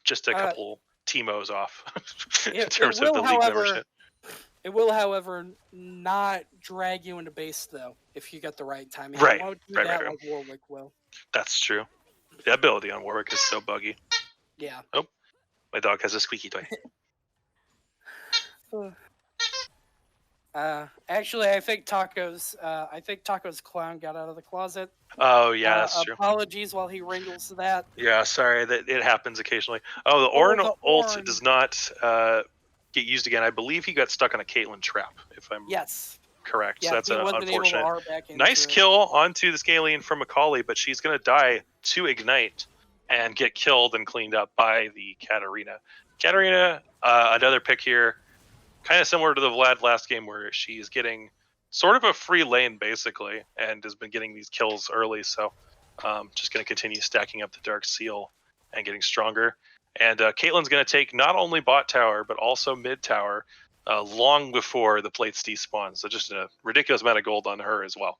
just a Uh, couple Timos off in it terms of will, the league however, membership. not drag you into base though if you get the right timing. It Right. won't do Right. Right. that Right. like Warwick will. That's true. The ability on Warwick is so buggy. Yeah. Oh, my dog has a squeaky toy. Actually, I think Taco's clown got out of the closet. Oh yeah, that's true. Apologies while he wrangles that. Yeah, sorry that it happens occasionally. Oh, the Oh, Ornn the ult Ornn. does not get used again. I believe he got stuck on a Caitlyn trap. If I'm Yes. Correct. So Yeah, that's he wasn't able to unfortunate. R back Nice into it. kill onto the Scalene from Macaulay, but she's going to die to Ignite and get killed and cleaned up by the Katarina. Katarina, another pick here, kind of similar to the Vlad last game where she's getting sort of a free lane basically and has been getting these kills early. So just going to continue stacking up the Dark Seal and getting stronger. And Caitlyn's going to take not only bot tower, but also mid tower long before the plates despawn. So just a ridiculous amount of gold on her as well.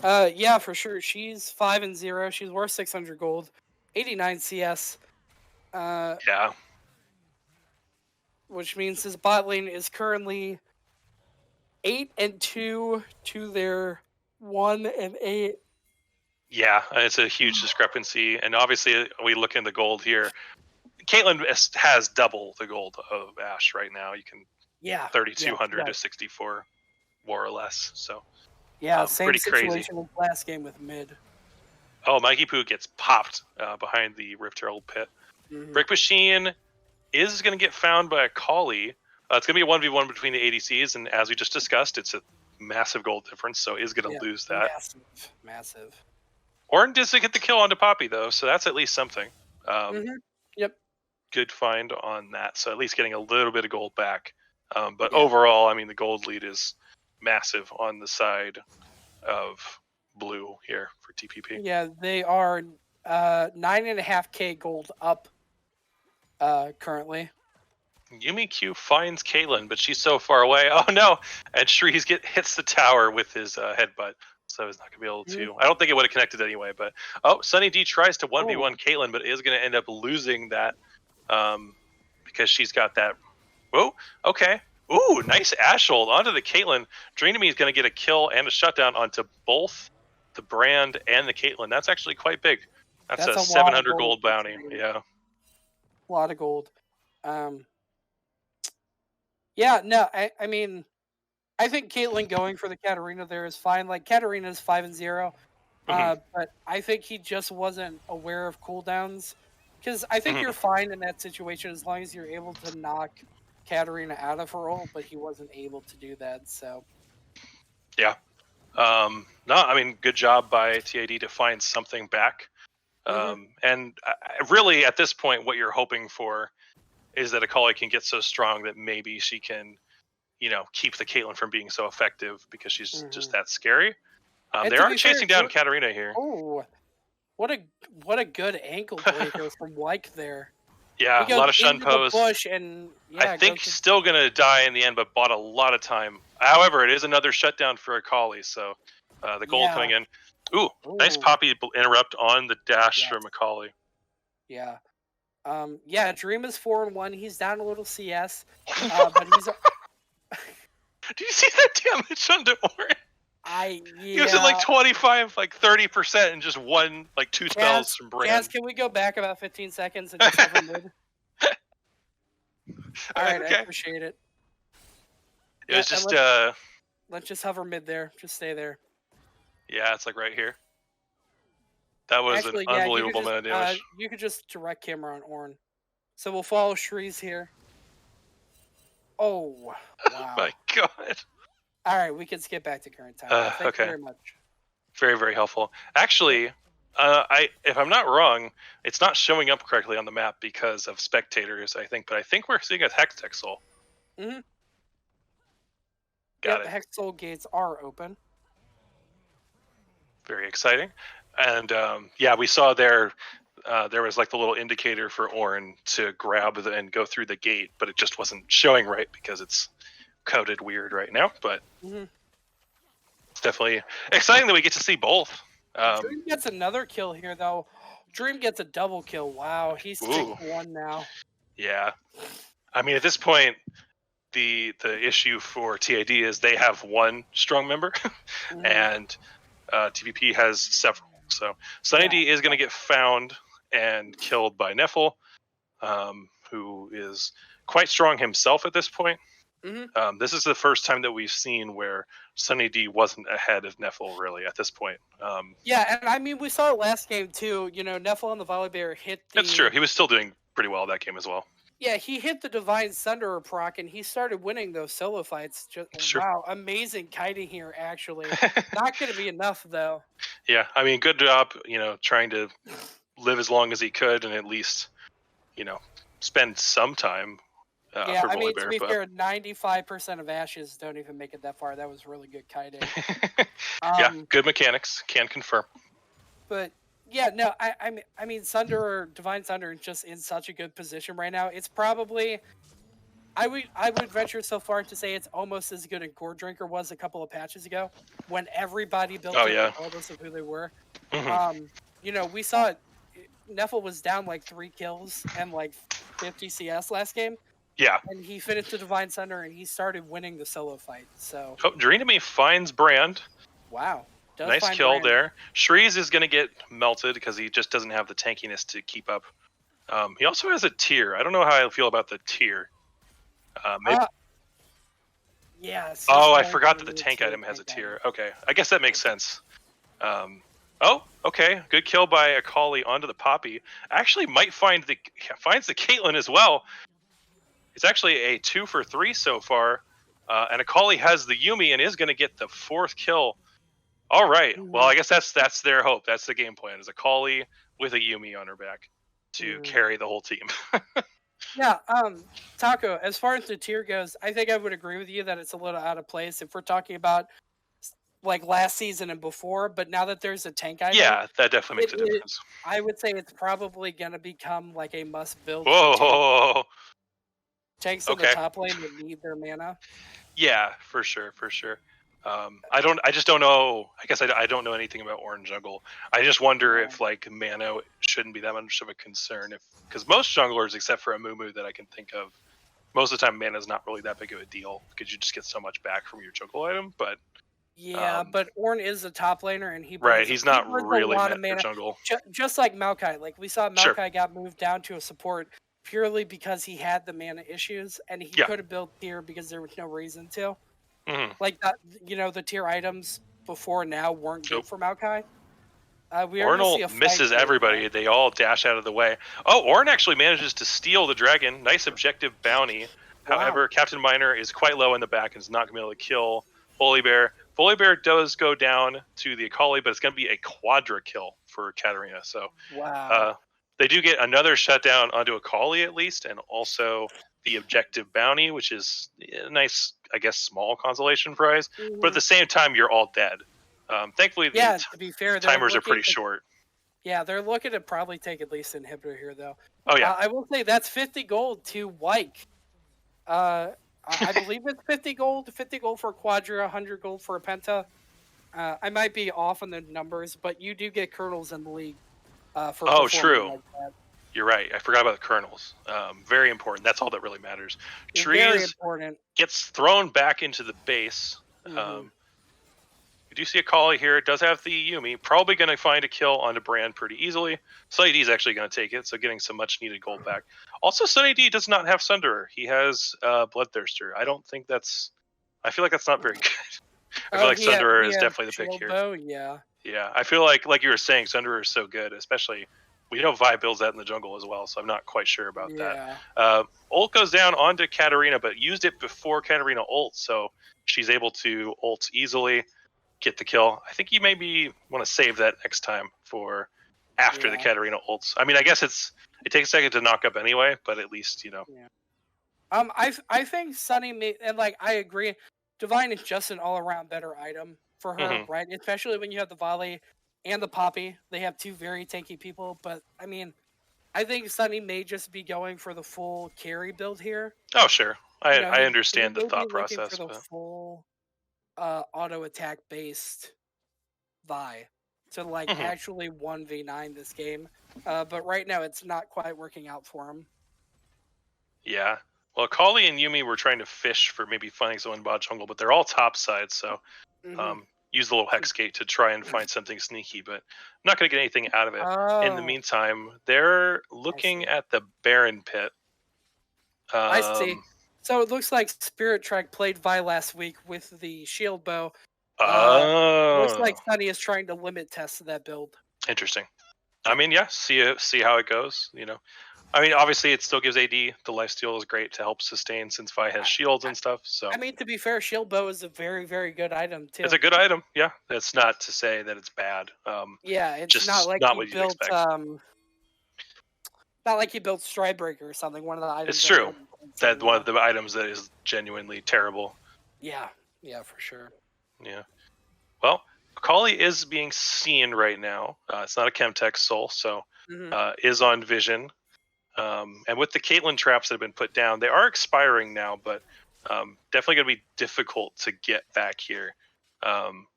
Yeah, for sure. She's 5-0. She's worth 600 gold, 89 CS. Yeah. Which means his bot lane is currently 8-2 to their 1-8. Yeah, it's a huge discrepancy. And obviously, we look in the gold here. Caitlyn has double the gold of Ashe right now. You can 3,200 to 64, more or less. So yeah, same pretty situation crazy. with last game with mid. Oh, Mikey Poo gets popped behind the Rift Herald pit. Mm-hmm. Brick Machine is going to get found by a Collie. It's going to be a 1v1 between the ADCs, and as we just discussed, it's a massive gold difference, so is going to lose that. Massive. Ornn does get the kill onto Poppy, though, so that's at least something. Yep. Good find on that, so at least getting a little bit of gold back. But overall, I mean, the gold lead is massive on the side of blue here for TPP. Yeah, they are 9.5k gold up currently. Yumi Q finds Caitlyn, but she's so far away. Oh no! And Shreeze hits the tower with his headbutt, so he's not gonna be able to. I don't think it would have connected anyway. But Sunny D tries to 1v1 Caitlyn, but is gonna end up losing that because she's got that. Whoa! Okay. Ooh, nice Ashe ult onto the Caitlyn. Dream is gonna get a kill and a shutdown onto both the Brand and the Caitlyn. That's actually quite big. That's a 700 gold bounty. Yeah. A lot of gold. Yeah, no, I mean, I think Caitlyn going for the Katarina there is fine. Like, Katarina's 5-0, but I think he just wasn't aware of cooldowns. Because I think you're fine in that situation as long as you're able to knock Katarina out of her ult, but he wasn't able to do that, so. Yeah. No, I mean, good job by TID to find something back. And really, at this point, what you're hoping for is that Akali can get so strong that maybe she can, keep the Caitlyn from being so effective because she's just that scary. They are chasing down Katarina here. Oh, what a good ankle breaker from Wyke there. Yeah, a lot of shun posts. Bush and I think still gonna die in the end, but bought a lot of time. However, it is another shutdown for Akali, so the gold coming in. Ooh, nice Poppy interrupt on the dash for Macaulay. Yeah. Dream is 4-1. He's down a little CS, but he's. Do you see that damage onto Ornn? He was at like 25, like 30%, and just won like 2 spells from Brand. Jazz, can we go back about 15 seconds and just have a mid? Alright, okay. I appreciate it. It was just let's just hover mid there. Just stay there. Yeah, it's like right here. That was an unbelievable amount of damage. You could just direct camera on Ornn. So we'll follow Shreeze here. Oh, wow. Oh my god. Alright, we can skip back to current time. Thank you very much. Very, very helpful. Actually, if I'm not wrong, it's not showing up correctly on the map because of spectators, I think, but I think we're seeing a Hextech Soul. Got it. The Hex Soul gates are open. Very exciting. And we saw there was like the little indicator for Ornn to grab and go through the gate, but it just wasn't showing right because it's coded weird right now. But it's definitely exciting that we get to see both. Dream gets another kill here, though. Dream gets a double kill. Wow, he's 6-1 now. Yeah. I mean, at this point, the issue for TID is they have one strong member, and TPP has several. So Sunny D is going to get found and killed by Neffel, who is quite strong himself at this point. This is the first time that we've seen where Sunny D wasn't ahead of Neffel really at this point. And I mean, we saw it last game too. Neffel on the Volley Bear hit the... That's true. He was still doing pretty well that game as well. Yeah, he hit the Divine Thunderer proc and he started winning those solo fights. Just Sure. wow, amazing kiting here. Actually, not going to be enough though. Yeah, I mean, good job, trying to live as long as he could and at least, you know, spend some time Yeah, for I mean to Volibear. be But fair, 95% of Ashes don't even make it that far. That was really good kiting. yeah, Um, good mechanics. Can confirm. but yeah, no, I mean, Thunder or Divine Thunder is just in such a good position right now. It's probably I would venture so far to say it's almost as good as Gore Drinker was a couple of patches ago when everybody built Oh it yeah. regardless of who they were. Hmm. We saw it. Neffel was down like 3 kills and like 50 CS last game, Yeah. and he finished the Divine Thunder and he started winning the solo fight. So Oh, Dreammy finds Brand. wow, does Nice find kill Brand. there. Shreeze is going to get melted because he just doesn't have the tankiness to keep up. He also has a tier. I don't know how I feel about the tier. Maybe. Uh, yes, he's Oh, I going forgot to that the need tank to item has a tank item. tier. Okay, I guess that makes sense. Oh, okay. Good kill by Akali onto the Poppy. Actually, might finds the Caitlyn as well. It's actually a 2 for 3 so far. And Akali has the Yumi and is going to get the 4th kill. All right. Well, Mhm, I guess that's their hope. That's the game plan. Is Akali with a Yumi on her back to mhm. carry the whole team. Yeah, Taco, as far as the tier goes, I think I would agree with you that it's a little out of place if we're talking about like last season and before, but now that there's a tank item, Yeah, that definitely it, makes a it difference. I would say it's probably going to become like a must build for Whoa. tanks in the Okay. top lane that need their mana. Yeah, for sure, for sure. I just don't know. I guess I don't know anything about Orange Jungle. I just wonder Yeah. if like mana shouldn't be that much of a concern. If because most junglers, except for a Mumu that I can think of, most of the time mana is not really that big of a deal because you just get so much back from your jungle item. But Yeah, um, but Ornn is a top laner and right, he's he not burns a really lot of meant for mana, jungle. just like Maokai. Like we saw Sure. Maokai got moved down to a support purely because he had the mana issues and he Yeah. could have built tier because there was no reason to. Hmm. Like that, the tier items before now weren't good Nope. for Maokai. We are going to see Ornal a fight misses here, everybody. though. They all dash out of the way. Oh, Ornn actually manages to steal the dragon. Nice objective bounty. Wow. However, Captain Miner is quite low in the back and is not going to be able to kill Volibear. Volibear does go down to the Akali, but it's going to be a quadra kill for Katarina. So Wow. uh, they do get another shutdown onto Akali at least, and also the objective bounty, which is a nice, I guess, small consolation prize. But at Hmm. the same time, you're all dead. Thankfully, the Yeah, to be fair, they're timers are looking pretty to short. they're looking to probably take at least an inhibitor here, though. Oh yeah. I will say that's 50 gold to Wyke. Uh, I believe it's 50 gold for a Quadra, 100 gold for a Penta. I might be off on the numbers, but you do get kernels in the league for Oh, performing true. like that. You're right. I forgot about the kernels. Very important. That's all that really matters. They're very Trees important. gets thrown back into the base. Hmm. Um, you do see a Kali here. It does have the Yumi. Probably going to find a kill onto Brand pretty easily. Sunny D is actually going to take it, so getting some much needed gold back. Also, Sunny D does not have Sunderer. He has Bloodthirster. I don't think that's. I feel like that's not very good. I feel Oh, like Sunderer he is has definitely the pick shield here. bow. Yeah, Yeah, I feel like you were saying, Sunderer is so good, especially we know Vi builds that in the jungle as well, so I'm not quite sure about that. yeah, Ult goes down onto Katarina, but used it before Katarina ult, so she's able to ult easily, get the kill. I think you maybe want to save that next time for after the yeah, Katarina ults. I mean, I guess it takes a second to knock up anyway, but at least yeah. I think Sunny and like I agree, Divine is just an all around better item for her, Mhm. right? Especially when you have the volley and the poppy. They have two very tanky people, but I mean, I think Sunny may just be going for the full carry build here. Oh sure, I He understand the may be thought looking for process, the but full auto attack based Vi to like mhm. actually 1v9 this game. But right now it's not quite working out for him. Yeah. Well, Kali and Yumi were trying to fish for maybe finding someone bot jungle, but they're all top side, so Hmm. use the little hex gate to try and find something sneaky, but I'm not going to get anything out of it. In the Oh, meantime, they're I looking see. at the Baron pit. I see. Um, So it looks like Spirit Trek played Vi last week with the shield bow. Uh, Looks like oh, Sunny is trying to limit test that build. interesting. I Yep. mean, yeah, see how it goes. I mean, obviously, it still gives AD the lifesteal is great to help sustain since Vi has I, shields I, and stuff. So I mean, to be fair, shield bow is a very, very good item it's too. a good item. Yeah, that's not to say that it's bad. Yeah, it's not Just like not you what you'd built expect. not like you built Stridebreaker or something. One of the It's items that true wasn't played so that one of well. the items that is genuinely terrible. Yeah, yeah, for sure. Yeah. Well, Kali is being seen right now. It's not a Chemtech soul, so Hmm. is on Vision. And with the Caitlyn traps that have been put down, they are expiring now, but definitely going to be difficult to get back here. Um,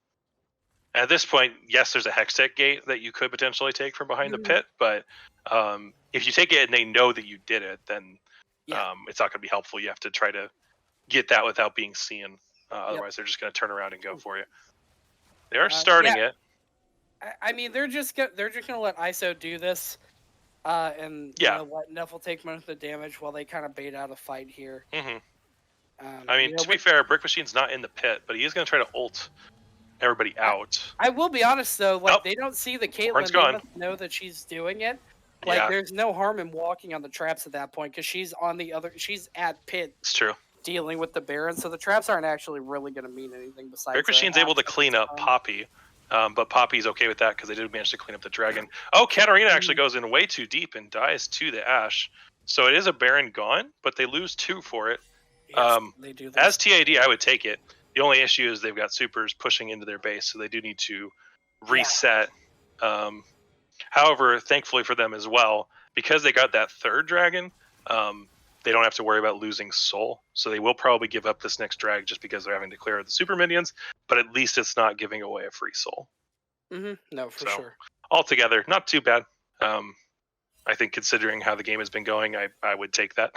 at this point, yes, there's a Hextech gate that you could potentially take from behind the Hmm. pit, but if you take it and they know that you did it, then Yeah. it's not going to be helpful. You have to try to get that without being seen. Yep. Otherwise, they're just going to turn around and go for you. They are starting Yeah. it. I mean, they're just gonna let ISO do this, and Yeah. let Nuffle take most of the damage while they kind of bait out a fight here. hmm I mean, to be With fair, Brick Machine's not in the pit, but he is going to try to ult everybody I, out. I will be honest though, Oh, like they don't see the Horn's Caitlyn, they gone. must know that she's doing it. Like Yeah, there's no harm in walking on the traps at that point because she's at pit it's true. dealing with the Baron, so the traps aren't actually really going to mean anything Brick besides a Machine's half able to second clean up stun. Poppy, but Poppy's okay with that because they did manage to clean up the dragon. Oh, Katarina actually Mhm. goes in way too deep and dies to the Ash. So it is a Baron gone, but they lose 2 for it. Yes, Um, they do as lose. TAD, I would take it. The only issue is they've got supers pushing into their base, so they do need to Yeah. reset. Um, However, thankfully for them as well, because they got that third dragon, they don't have to worry about losing soul. So they will probably give up this next drag just because they're having to clear the super minions, but at least it's not giving away a free soul. No, for So sure. altogether, not too bad. I think considering how the game has been going, I would take that.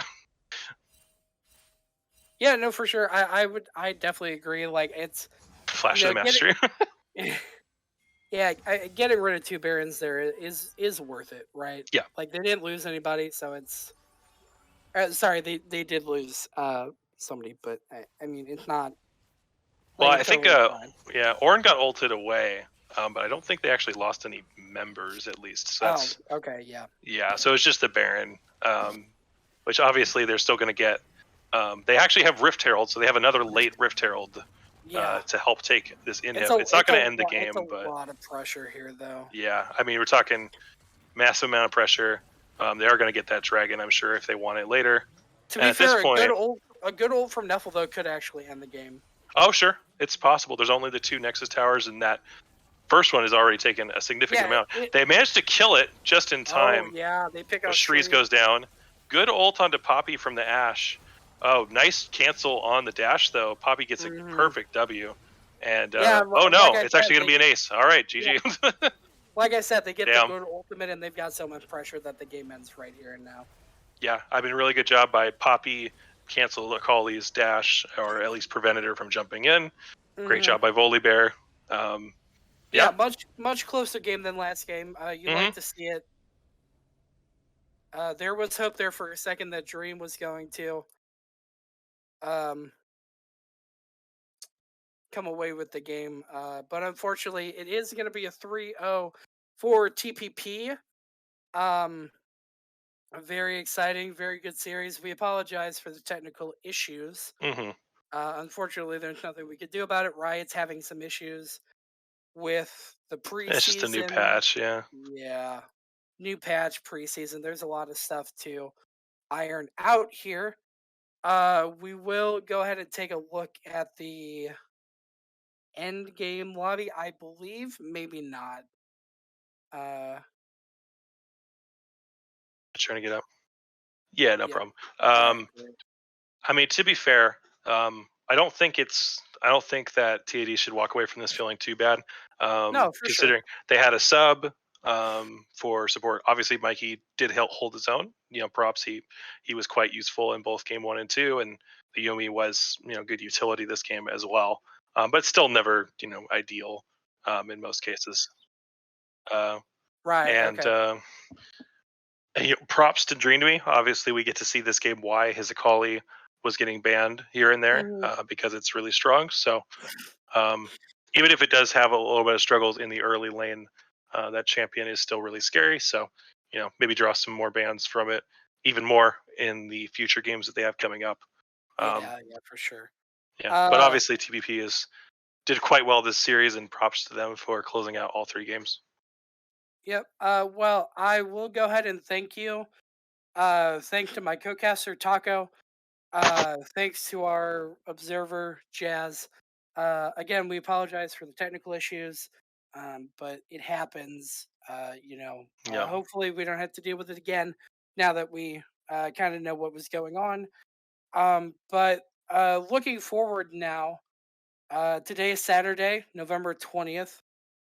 Yeah, no, for sure. I definitely agree. Like it's Flash of the get Mastery. it. Yeah, getting rid of two Barons there is worth it, right? Yeah. Like they didn't lose anybody, so it's sorry, they did lose somebody, but I mean it's not Well, like I it's think, totally fine. yeah, Orn got ulted away, but I don't think they actually lost any members at least. So Oh, that's, okay, yeah. yeah, so it's just the Baron, which obviously they're still going to get. They actually have Rift Herald, so they have another late Rift Herald Yeah. to help take this It's inhib. a It's not going to end the it's a game, but lot of pressure here though. yeah, I mean, we're talking massive amount of pressure. They are going to get that dragon, I'm sure, if they want it later. To And be at this fair, point, a good old from Nuffle though could actually end the game. oh, sure, it's possible. There's only the 2 Nexus towers, and that first one has already taken a significant Yeah, amount. They managed to kill it just in oh time. yeah, they pick So out Shreeze Shreeze. goes down. Good ult onto Poppy from the Ash. Oh, nice cancel on the dash though. Poppy gets a Hmm. perfect W. And Yeah, oh like no, I it's said, actually going to they be an ace. All right, yeah, GG. like I said, they get the Damn. good ultimate, and they've got so much pressure that the game ends right here and now. Yeah, I mean, really good job by Poppy. Cancel Akali's dash, or at least prevented her from jumping in. Great Hmm. job by Volibear. Um, Yeah, yeah. much closer game than last game. You hmm like to see it. There was hope there for a second that Dream was going to um, come away with the game, but unfortunately, it is going to be a 3-0 for TPP. Um, very exciting, very good series. We apologize for the technical issues. hmm Unfortunately, there's nothing we could do about it. Riot's having some issues with the It's just a new preseason. patch. Yeah. Yeah, new patch preseason. There's a lot of stuff to iron out here. We will go ahead and take a look at the end game lobby. I believe maybe not. Uh, Trying to get up. Yeah, no yep. problem. All right, great. I mean, to be fair, I don't think it's. I don't think that TAD should walk away from this feeling too bad, No, for sure. considering they had a sub for support. Obviously, Mikey did help hold his own. Props. He was quite useful in both game 1 and 2, and the Yomi was good utility this game as well. But still never ideal in most cases. Uh, Right. and Okay. props to Dreamy. Obviously, we get to see this game why his Akali was getting banned here and there Hmm. because it's really strong. So um, even if it does have a little bit of struggles in the early lane, that champion is still really scary. So maybe draw some more bans from it. even more in the future games that they have coming up. Um, Yeah, yeah, for sure. yeah, but Uh, obviously TPP is did quite well this series, and props to them for closing out all 3 games. yep. Well, I will go ahead and thank you. Thanks to my co-caster Taco. Thanks to our observer Jazz. Again, we apologize for the technical issues, but it happens. Yeah, Hopefully we don't have to deal with it again now that we kind of know what was going on. But looking forward now, today is Saturday, November 20th.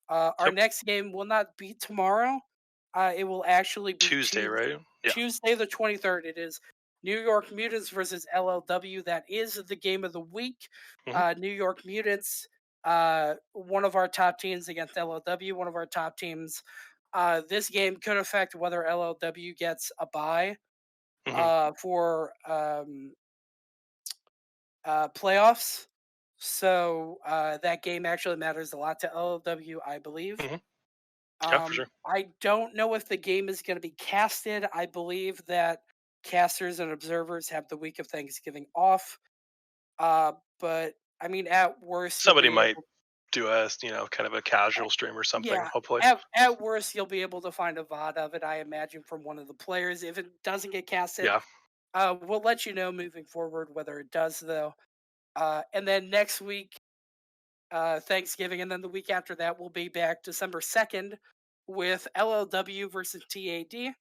Our yep. next game will not be tomorrow. It will actually be Tuesday, right? Yeah. Tuesday the 23rd. It is New York Mutants versus LLW. That is the game of the week. Hmm. New York Mutants, one of our top teams against LLW, one of our top teams. This game could affect whether LLW gets a bye Hmm. for playoffs. So that game actually matters a lot to LLW, I believe. Hmm. Yeah, for sure. I don't know if the game is going to be casted. I believe that casters and observers have the week of Thanksgiving off. But I mean, at worst, you'll Somebody be might able. do a kind of a casual stream or something. Yeah, Hopefully. at worst, you'll be able to find a VOD of it. I imagine from one of the players. If it doesn't get casted, Yeah. we'll let you know moving forward whether it does, though. And then next week, Thanksgiving, and then the week after that, we'll be back December 2nd with LLW versus TAD.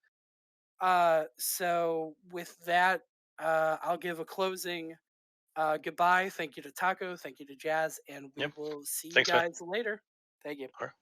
So with that, I'll give a closing goodbye. Thank you to Taco. Thank you to Jazz, and we Yeah. will see you Thanks, man. guys later. Thank you. All right.